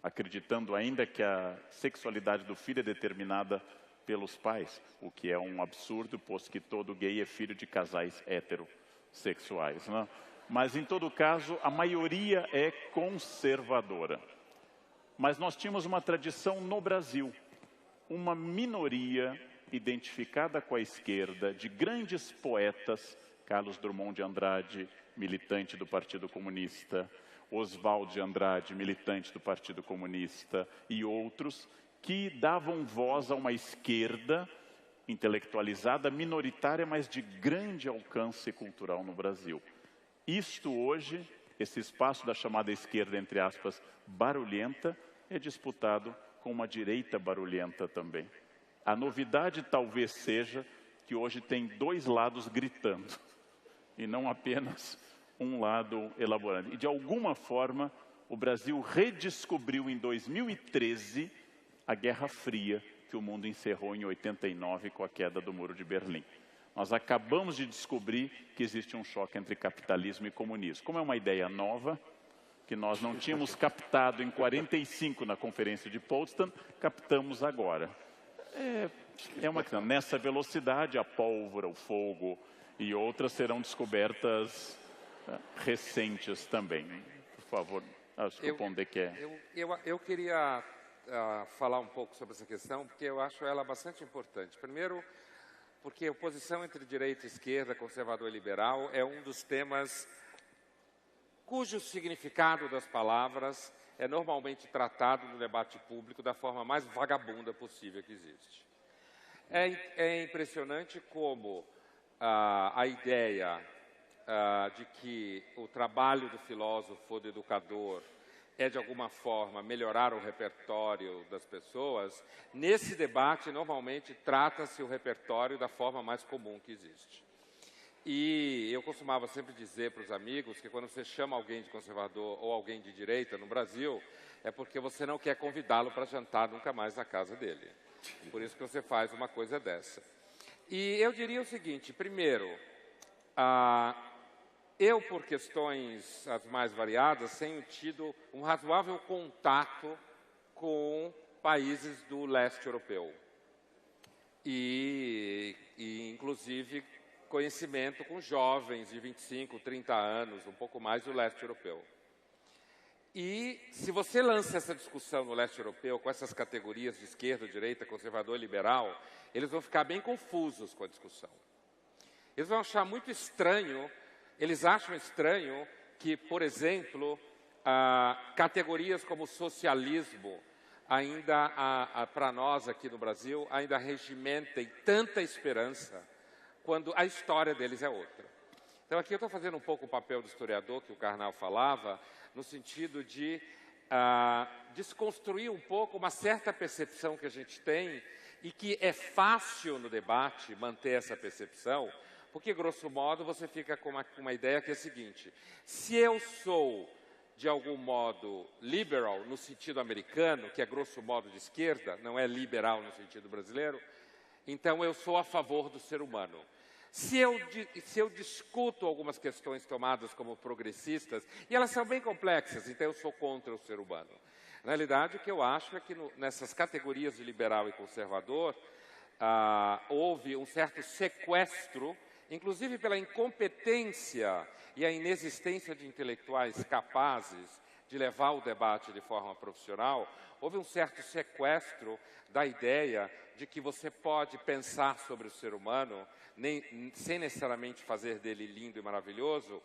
acreditando ainda que a sexualidade do filho é determinada pelos pais, o que é um absurdo, posto que todo gay é filho de casais heterossexuais, né? Mas, em todo caso, a maioria é conservadora. Mas nós tínhamos uma tradição no Brasil, uma minoria identificada com a esquerda, de grandes poetas, Carlos Drummond de Andrade, militante do Partido Comunista, Oswald de Andrade, militante do Partido Comunista, e outros, que davam voz a uma esquerda intelectualizada, minoritária, mas de grande alcance cultural no Brasil. Isto hoje, esse espaço da chamada esquerda, entre aspas, barulhenta, é disputado com uma direita barulhenta também. A novidade talvez seja que hoje tem dois lados gritando, e não apenas um lado elaborando. E de alguma forma, o Brasil redescobriu em 2013 a Guerra Fria, que o mundo encerrou em 89 com a queda do Muro de Berlim. Nós acabamos de descobrir que existe um choque entre capitalismo e comunismo. Como é uma ideia nova, que nós não tínhamos captado em 45 na Conferência de Potsdam, captamos agora. É uma questão. Nessa velocidade, a pólvora, o fogo e outras serão descobertas recentes também. Por favor, acho que o Pondé quer. Eu queria falar um pouco sobre essa questão, porque eu acho ela bastante importante. Primeiro, porque a oposição entre direita e esquerda, conservador e liberal, é um dos temas cujo significado das palavras é normalmente tratado no debate público da forma mais vagabunda possível que existe. É impressionante como a ideia de que o trabalho do filósofo ou do educador é, de alguma forma, melhorar o repertório das pessoas, nesse debate, normalmente, trata-se o repertório da forma mais comum que existe. E eu costumava sempre dizer para os amigos que quando você chama alguém de conservador ou alguém de direita no Brasil, é porque você não quer convidá-lo para jantar nunca mais na casa dele. Por isso que você faz uma coisa dessa. E eu diria o seguinte, primeiro, eu, por questões as mais variadas, tenho tido um razoável contato com países do leste europeu. E inclusive, conhecimento com jovens de 25, 30 anos, um pouco mais do leste europeu. E se você lança essa discussão no leste europeu, com essas categorias de esquerda, direita, conservador e liberal, eles vão ficar bem confusos com a discussão. Eles vão achar muito estranho, eles acham estranho que, por exemplo, categorias como socialismo, ainda, para nós aqui no Brasil, ainda regimentem tanta esperança, quando a história deles é outra. Então, aqui eu estou fazendo um pouco o papel do historiador que o Karnal falava, no sentido de desconstruir um pouco uma certa percepção que a gente tem e que é fácil no debate manter essa percepção, porque, grosso modo, você fica com uma ideia que é a seguinte: se eu sou, de algum modo, liberal no sentido americano, que é grosso modo de esquerda, não é liberal no sentido brasileiro, então eu sou a favor do ser humano. Se eu discuto algumas questões tomadas como progressistas, e elas são bem complexas, então eu sou contra o ser humano. Na realidade, o que eu acho é que nessas categorias de liberal e conservador, houve um certo sequestro, inclusive pela incompetência e a inexistência de intelectuais capazes de levar o debate de forma profissional, houve um certo sequestro da ideia de que você pode pensar sobre o ser humano sem necessariamente fazer dele lindo e maravilhoso,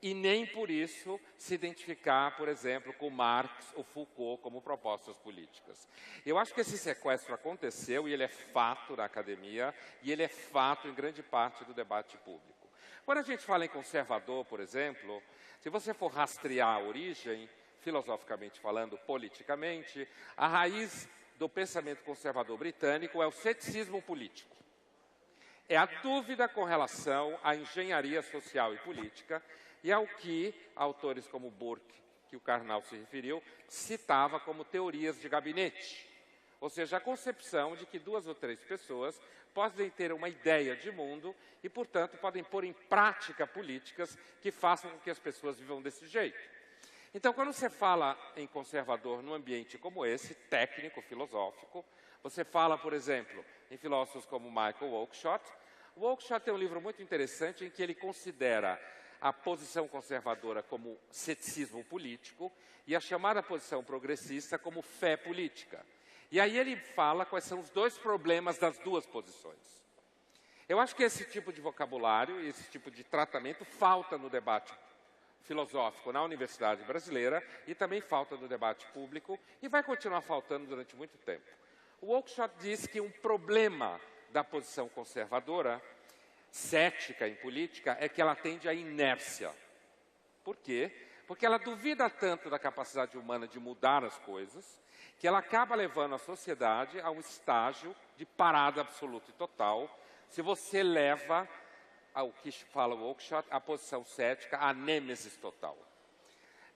e nem por isso se identificar, por exemplo, com Marx ou Foucault como propostas políticas. Eu acho que esse sequestro aconteceu e ele é fato na academia e ele é fato em grande parte do debate público. Quando a gente fala em conservador, por exemplo, se você for rastrear a origem, filosoficamente falando, politicamente, a raiz do pensamento conservador britânico é o ceticismo político. É a dúvida com relação à engenharia social e política e ao que autores como Burke, que o Karnal se referiu, citava como teorias de gabinete. Ou seja, a concepção de que 2 ou 3 pessoas podem ter uma ideia de mundo e, portanto, podem pôr em prática políticas que façam com que as pessoas vivam desse jeito. Então, quando você fala em conservador num ambiente como esse, técnico, filosófico, você fala, por exemplo, em filósofos como Michael Oakeshott. O Oakeshott tem um livro muito interessante em que ele considera a posição conservadora como ceticismo político e a chamada posição progressista como fé política. E aí ele fala quais são os 2 problemas das 2 posições. Eu acho que esse tipo de vocabulário e esse tipo de tratamento falta no debate filosófico na universidade brasileira e também falta no debate público e vai continuar faltando durante muito tempo. O Oakeshott diz que um problema da posição conservadora, cética em política, é que ela tende à inércia. Por quê? Porque ela duvida tanto da capacidade humana de mudar as coisas, que ela acaba levando a sociedade a um estágio de parada absoluta e total, se você leva ao que fala o Oakeshott, a posição cética, a nêmesis total.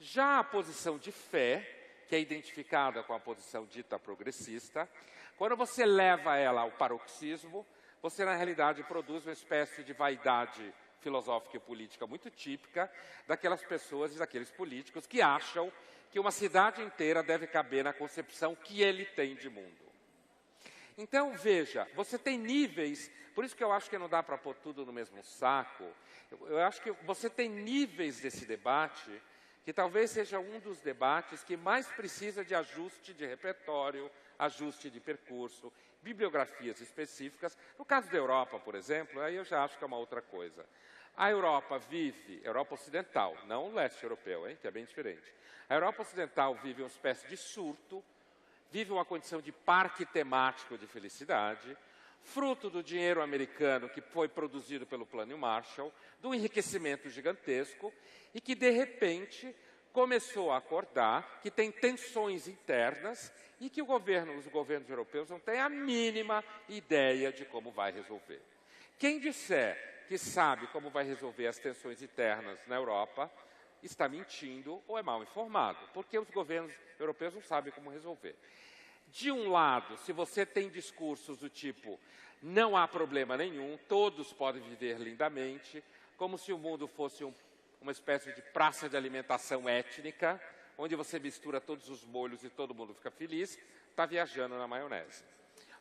Já a posição de fé, que é identificada com a posição dita progressista, quando você leva ela ao paroxismo, você, na realidade, produz uma espécie de vaidade filosófica e política muito típica daquelas pessoas e daqueles políticos que acham que uma cidade inteira deve caber na concepção que ele tem de mundo. Então, veja, você tem níveis, por isso que eu acho que não dá para pôr tudo no mesmo saco, eu acho que você tem níveis desse debate que talvez seja um dos debates que mais precisa de ajuste de repertório, ajuste de percurso, bibliografias específicas. No caso da Europa, por exemplo, aí eu já acho que é uma outra coisa. A Europa vive, Europa Ocidental, não o leste europeu, hein, que é bem diferente. A Europa Ocidental vive uma espécie de surto, vive uma condição de parque temático de felicidade, fruto do dinheiro americano que foi produzido pelo Plano Marshall, do enriquecimento gigantesco e que, de repente, começou a acordar que tem tensões internas e que os governos europeus não têm a mínima ideia de como vai resolver. Quem disser que sabe como vai resolver as tensões internas na Europa está mentindo ou é mal informado, porque os governos europeus não sabem como resolver. De um lado, se você tem discursos do tipo não há problema nenhum, todos podem viver lindamente, como se o mundo fosse uma espécie de praça de alimentação étnica, onde você mistura todos os molhos e todo mundo fica feliz, está viajando na maionese.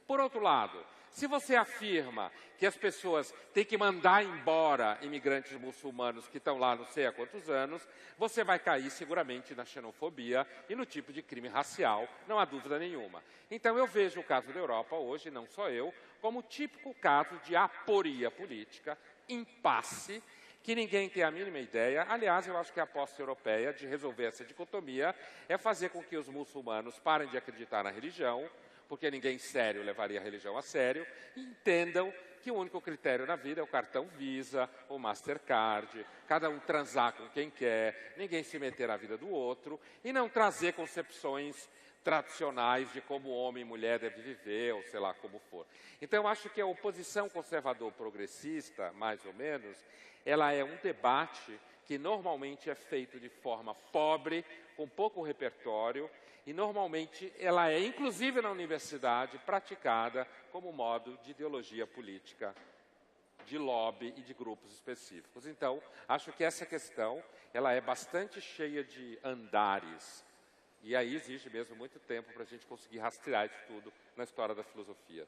Por outro lado, se você afirma que as pessoas têm que mandar embora imigrantes muçulmanos que estão lá não sei há quantos anos, você vai cair seguramente na xenofobia e no tipo de crime racial, não há dúvida nenhuma. Então eu vejo o caso da Europa hoje, não só eu, como o típico caso de aporia política, impasse, que ninguém tem a mínima ideia. Aliás, eu acho que a aposta europeia de resolver essa dicotomia é fazer com que os muçulmanos parem de acreditar na religião, porque ninguém sério levaria a religião a sério, e entendam que o único critério na vida é o cartão Visa, o Mastercard, cada um transar com quem quer, ninguém se meter na vida do outro, e não trazer concepções tradicionais de como homem e mulher devem viver, ou sei lá como for. Então, eu acho que a oposição conservador-progressista, mais ou menos, ela é um debate que normalmente é feito de forma pobre, com pouco repertório, e normalmente ela é, inclusive na universidade, praticada como modo de ideologia política, de lobby e de grupos específicos. Então, acho que essa questão ela é bastante cheia de andares, e aí exige mesmo muito tempo para a gente conseguir rastrear isso tudo na história da filosofia.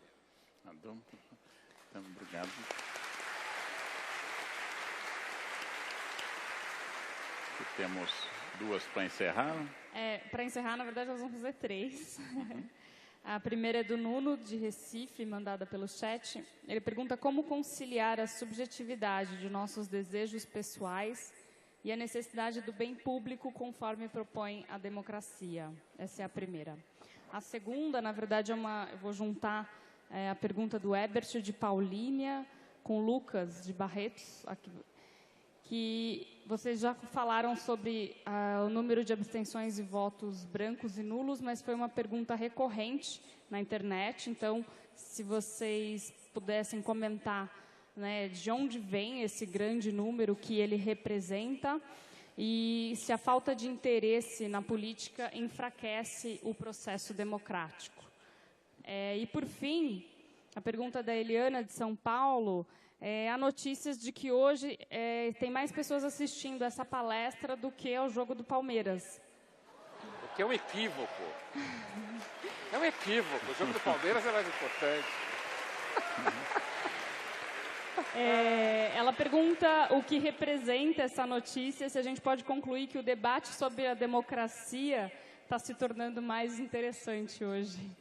Obrigado. Aqui temos duas para encerrar. Para encerrar, na verdade, nós vamos fazer 3. A primeira é do Nuno, de Recife, mandada pelo chat. Ele pergunta como conciliar a subjetividade de nossos desejos pessoais e a necessidade do bem público conforme propõe a democracia. Essa é a primeira. A segunda, na verdade, eu vou juntar a pergunta do Herbert, de Paulínia, com Lucas, de Barretos, aqui, que vocês já falaram sobre o número de abstenções e votos brancos e nulos, mas foi uma pergunta recorrente na internet. Então, se vocês pudessem comentar, né, de onde vem esse grande número, que ele representa, e se a falta de interesse na política enfraquece o processo democrático. E, por fim, a pergunta da Eliana, de São Paulo. Há notícias de que hoje tem mais pessoas assistindo essa palestra do que ao jogo do Palmeiras. O que é um equívoco. É um equívoco. O jogo do Palmeiras é mais importante. Ela pergunta o que representa essa notícia, se a gente pode concluir que o debate sobre a democracia está se tornando mais interessante hoje.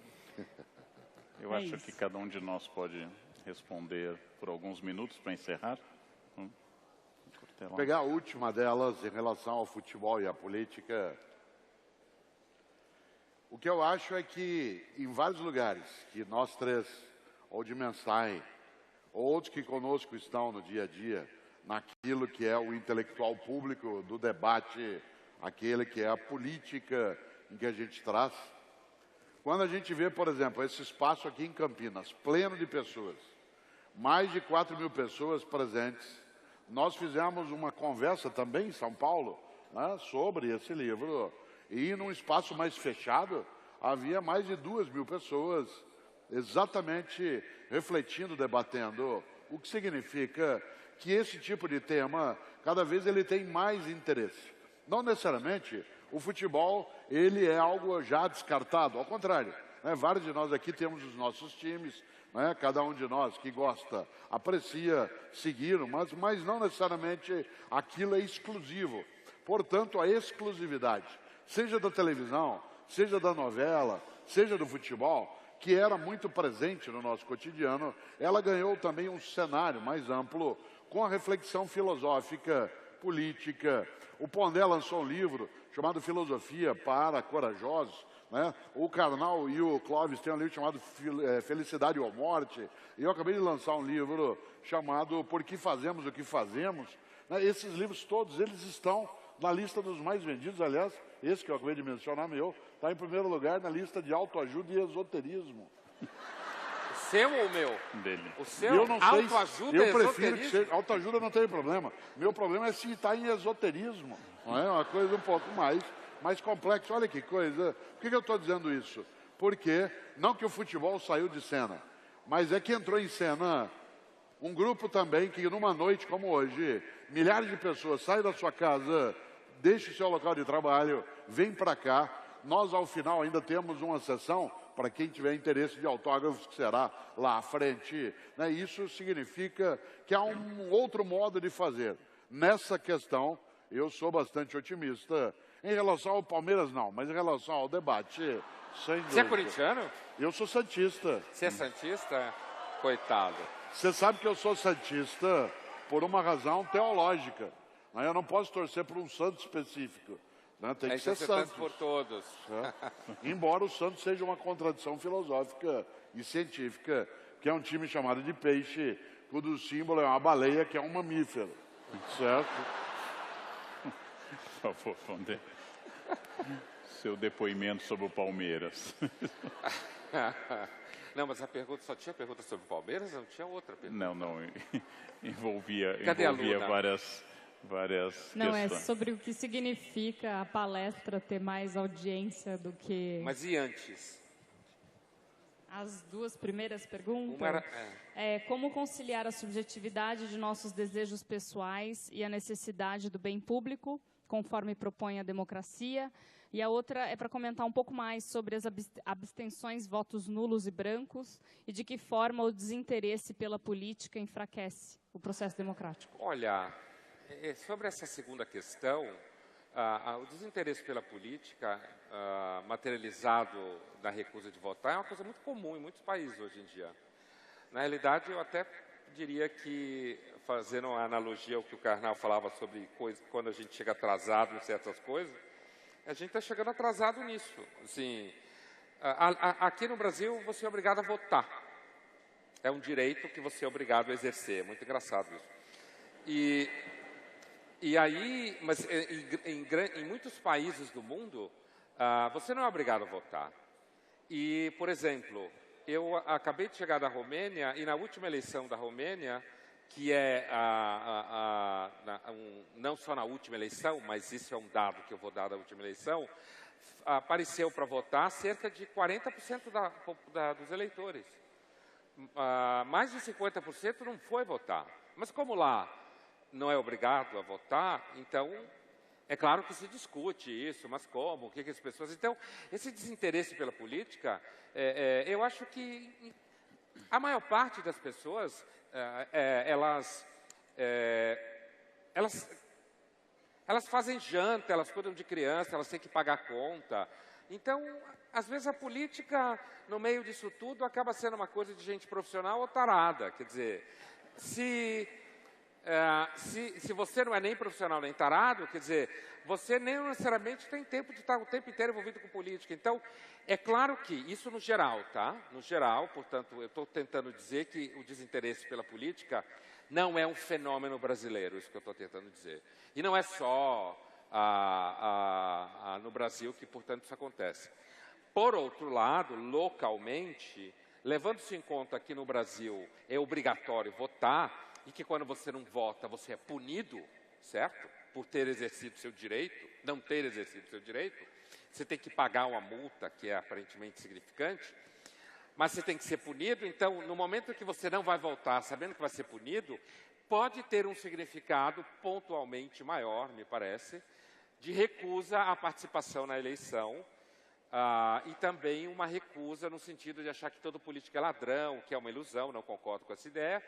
Eu acho que cada um de nós pode responder por alguns minutos para encerrar. Vou pegar a última delas em relação ao futebol e à política. O que eu acho é que em vários lugares, que nós três, ou de mensagem, ou outros que conosco estão no dia a dia, naquilo que é o intelectual público do debate, aquele que é a política em que a gente traz. Quando a gente vê, por exemplo, esse espaço aqui em Campinas, pleno de pessoas, mais de 4.000 pessoas presentes, nós fizemos uma conversa também em São Paulo, né, sobre esse livro, e num espaço mais fechado, havia mais de 2.000 pessoas, exatamente refletindo, debatendo, o que significa que esse tipo de tema, cada vez ele tem mais interesse. Não necessariamente o futebol, ele é algo já descartado, ao contrário, né, vários de nós aqui temos os nossos times, né, cada um de nós que gosta, aprecia, seguir, mas não necessariamente aquilo é exclusivo. Portanto, a exclusividade, seja da televisão, seja da novela, seja do futebol, que era muito presente no nosso cotidiano, ela ganhou também um cenário mais amplo com a reflexão filosófica, política. O Pondé lançou um livro chamado Filosofia para Corajosos, né? O Karnal e o Clóvis têm um livro chamado Felicidade ou Morte, e eu acabei de lançar um livro chamado Por que Fazemos o que Fazemos, né? Esses livros todos, eles estão na lista dos mais vendidos. Aliás, esse que eu acabei de mencionar, meu, está em primeiro lugar na lista de autoajuda e esoterismo. O seu ou o meu? Dele. O seu? Eu não sei, autoajuda eu e prefiro que esoterismo? seja, autoajuda não tem problema. Meu problema é se está em esoterismo, não é? Uma coisa um pouco mais complexa. Olha que coisa. Por que eu estou dizendo isso? Porque, não que o futebol saiu de cena, mas é que entrou em cena Um grupo também que numa noite como hoje, milhares de pessoas saem da sua casa, deixam o seu local de trabalho, vêm para cá. Nós, ao final, ainda temos uma sessão para quem tiver interesse de autógrafos, que será lá à frente. Né? Isso significa que há um outro modo de fazer. Nessa questão, eu sou bastante otimista. Em relação ao Palmeiras, não, mas em relação ao debate, sem dúvida. Você é corintiano? Eu sou santista. Você é santista? Coitado. Você sabe que eu sou santista por uma razão teológica. Né? Eu não posso torcer por um santo específico. Né? Tem que ser santo. Por todos. Embora o santo seja uma contradição filosófica e científica, que é um time chamado de peixe, cujo símbolo é uma baleia, que é um mamífero. Certo? Por favor, Pondé. Seu depoimento sobre o Palmeiras. Não, mas a pergunta só tinha pergunta sobre o Palmeiras? Não tinha outra pergunta? Não. Envolvia várias Não, questões. é sobre o que significa a palestra ter mais audiência do que... Mas e antes? As duas primeiras perguntas? Uma era, como conciliar a subjetividade de nossos desejos pessoais e a necessidade do bem público, conforme propõe a democracia. E a outra é para comentar um pouco mais sobre as abstenções, votos nulos e brancos, e de que forma o desinteresse pela política enfraquece o processo democrático. Olha, sobre essa segunda questão, o desinteresse pela política, materializado na recusa de votar, é uma coisa muito comum em muitos países hoje em dia. Na realidade, eu até diria que, fazendo uma analogia ao que o Karnal falava sobre quando a gente chega atrasado em certas coisas, a gente está chegando atrasado nisso. Assim, aqui no Brasil, você é obrigado a votar. É um direito que você é obrigado a exercer. É muito engraçado isso. E aí, mas em muitos países do mundo, você não é obrigado a votar. E, por exemplo, eu acabei de chegar da Romênia e na última eleição da Romênia, que é não só na última eleição, mas isso é um dado que eu vou dar da última eleição, apareceu para votar cerca de 40% dos eleitores. Mais de 50% não foi votar. Mas como lá não é obrigado a votar, então é claro que se discute isso, mas como? O que as pessoas... Então, esse desinteresse pela política, eu acho que a maior parte das pessoas, elas fazem janta, elas cuidam de criança, elas têm que pagar conta. Então, às vezes a política, no meio disso tudo, acaba sendo uma coisa de gente profissional ou tarada. Quer dizer, se você não é nem profissional nem tarado, quer dizer, você nem necessariamente tem tempo de estar o tempo inteiro envolvido com política. Então, é claro que isso no geral, tá? No geral, portanto, eu estou tentando dizer que o desinteresse pela política não é um fenômeno brasileiro, isso que eu estou tentando dizer. E não é só no Brasil que, portanto, isso acontece. Por outro lado, localmente, levando-se em conta que no Brasil é obrigatório votar, e que quando você não vota, você é punido, certo? Por ter exercido seu direito, não ter exercido seu direito, você tem que pagar uma multa que é aparentemente significante, mas você tem que ser punido. Então, no momento que você não vai votar, sabendo que vai ser punido, pode ter um significado pontualmente maior, me parece, de recusa à participação na eleição, e também uma recusa no sentido de achar que todo político é ladrão, que é uma ilusão, não concordo com essa ideia,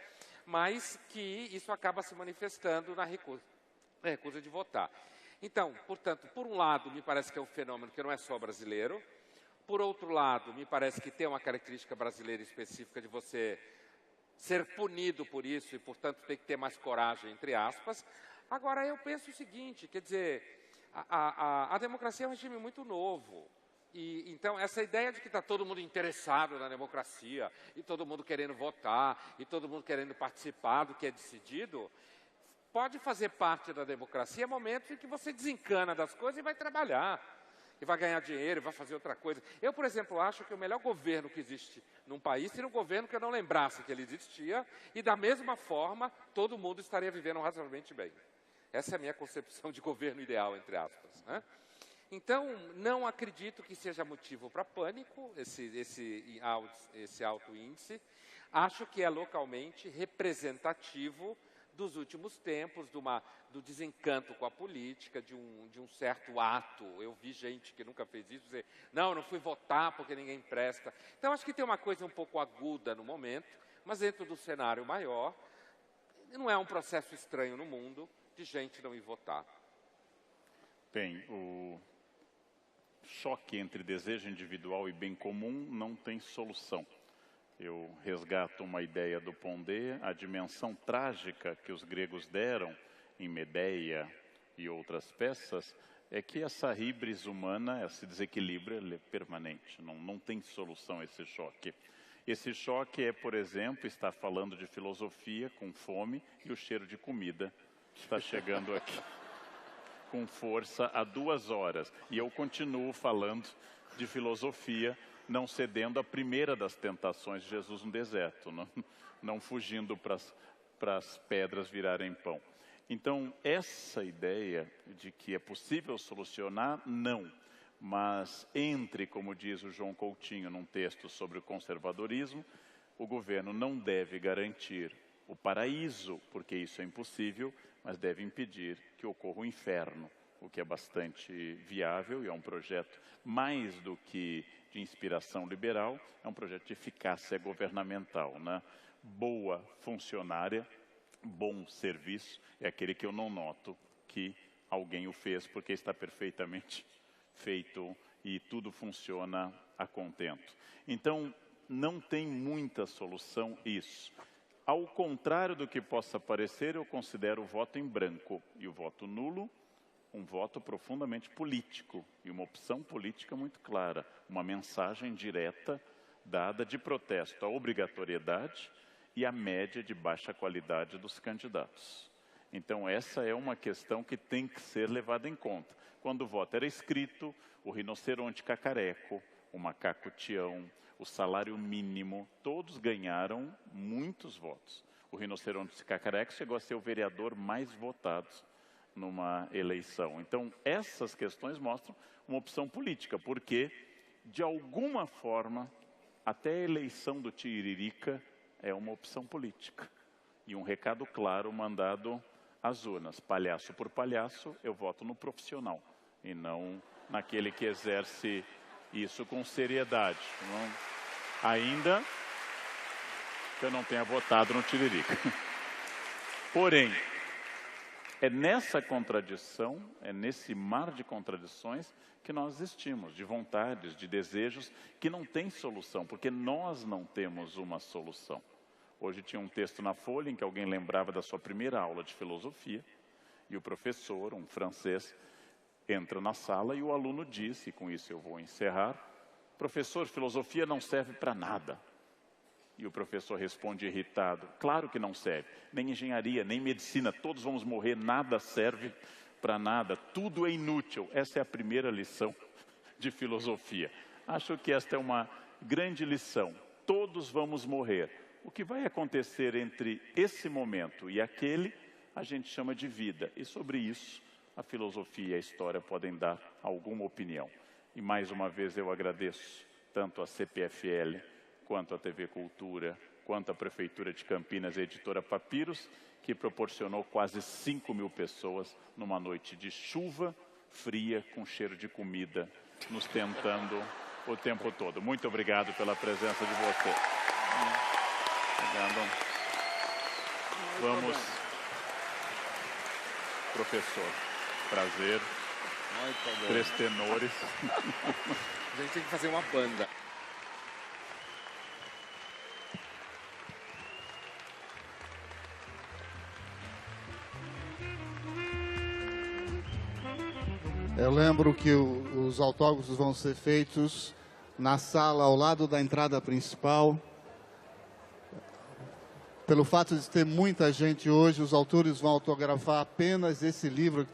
mas que isso acaba se manifestando na recusa de votar. Então, portanto, por um lado, me parece que é um fenômeno que não é só brasileiro. Por outro lado, me parece que tem uma característica brasileira específica de você ser punido por isso e, portanto, tem que ter mais coragem, entre aspas. Agora, eu penso o seguinte, quer dizer, a democracia é um regime muito novo. E, então, essa ideia de que está todo mundo interessado na democracia, e todo mundo querendo votar, e todo mundo querendo participar do que é decidido, pode fazer parte da democracia momentos em que você desencana das coisas e vai trabalhar, e vai ganhar dinheiro, e vai fazer outra coisa. Eu, por exemplo, acho que o melhor governo que existe num país seria um governo que eu não lembrasse que ele existia, e da mesma forma, todo mundo estaria vivendo razoavelmente bem. Essa é a minha concepção de governo ideal, entre aspas, né? Então, não acredito que seja motivo para pânico esse alto índice. Acho que é localmente representativo dos últimos tempos, do desencanto com a política, de um certo ato. Eu vi gente que nunca fez isso dizer, não fui votar porque ninguém presta. Então, acho que tem uma coisa um pouco aguda no momento, mas dentro do cenário maior, não é um processo estranho no mundo de gente não ir votar. Bem, o choque entre desejo individual e bem comum não tem solução. Eu resgato uma ideia do Pondé, a dimensão trágica que os gregos deram em Medeia e outras peças, é que essa híbris humana, esse desequilíbrio, ele é permanente, não tem solução esse choque. Esse choque é, por exemplo, estar falando de filosofia com fome e o cheiro de comida está chegando aqui com força há 2 horas. E eu continuo falando de filosofia, não cedendo à primeira das tentações de Jesus no deserto, não fugindo para as pedras virarem pão. Então, essa ideia de que é possível solucionar, não. Mas entre, como diz o João Coutinho num texto sobre o conservadorismo, o governo não deve garantir o paraíso, porque isso é impossível, mas deve impedir que ocorra o inferno, o que é bastante viável e é um projeto mais do que de inspiração liberal, é um projeto de eficácia governamental, né? Boa funcionária, bom serviço, é aquele que eu não noto que alguém o fez porque está perfeitamente feito e tudo funciona a contento. Então, não tem muita solução isso. Ao contrário do que possa parecer, eu considero o voto em branco e o voto nulo um voto profundamente político e uma opção política muito clara, uma mensagem direta dada de protesto à obrigatoriedade e à média de baixa qualidade dos candidatos. Então, essa é uma questão que tem que ser levada em conta. Quando o voto era escrito, o rinoceronte cacareco, o macaco Tião, o salário mínimo, todos ganharam muitos votos. O rinoceronte cacareco chegou a ser o vereador mais votado numa eleição. Então, essas questões mostram uma opção política, porque, de alguma forma, até a eleição do Tiririca é uma opção política. E um recado claro mandado às urnas. Palhaço por palhaço, eu voto no profissional, e não naquele que exerce isso com seriedade. Ainda que eu não tenha votado no Tiririca. Porém, é nessa contradição, é nesse mar de contradições que nós existimos, de vontades, de desejos, que não tem solução, porque nós não temos uma solução. Hoje tinha um texto na Folha em que alguém lembrava da sua primeira aula de filosofia, e o professor, um francês, entra na sala e o aluno disse, e com isso eu vou encerrar, professor, filosofia não serve para nada. E o professor responde irritado, claro que não serve, nem engenharia, nem medicina, todos vamos morrer, nada serve para nada, tudo é inútil. Essa é a primeira lição de filosofia. Acho que esta é uma grande lição, todos vamos morrer. O que vai acontecer entre esse momento e aquele, a gente chama de vida. E sobre isso, a filosofia e a história podem dar alguma opinião. E mais uma vez eu agradeço tanto a CPFL, quanto a TV Cultura, quanto a Prefeitura de Campinas e a Editora Papiros, que proporcionou quase 5.000 pessoas numa noite de chuva fria, com cheiro de comida, nos tentando o tempo todo. Muito obrigado pela presença de você. Obrigado. Vamos, professor, prazer. 3 tenores. A gente tem que fazer uma banda. Eu lembro que os autógrafos vão ser feitos na sala ao lado da entrada principal. Pelo fato de ter muita gente hoje, os autores vão autografar apenas esse livro que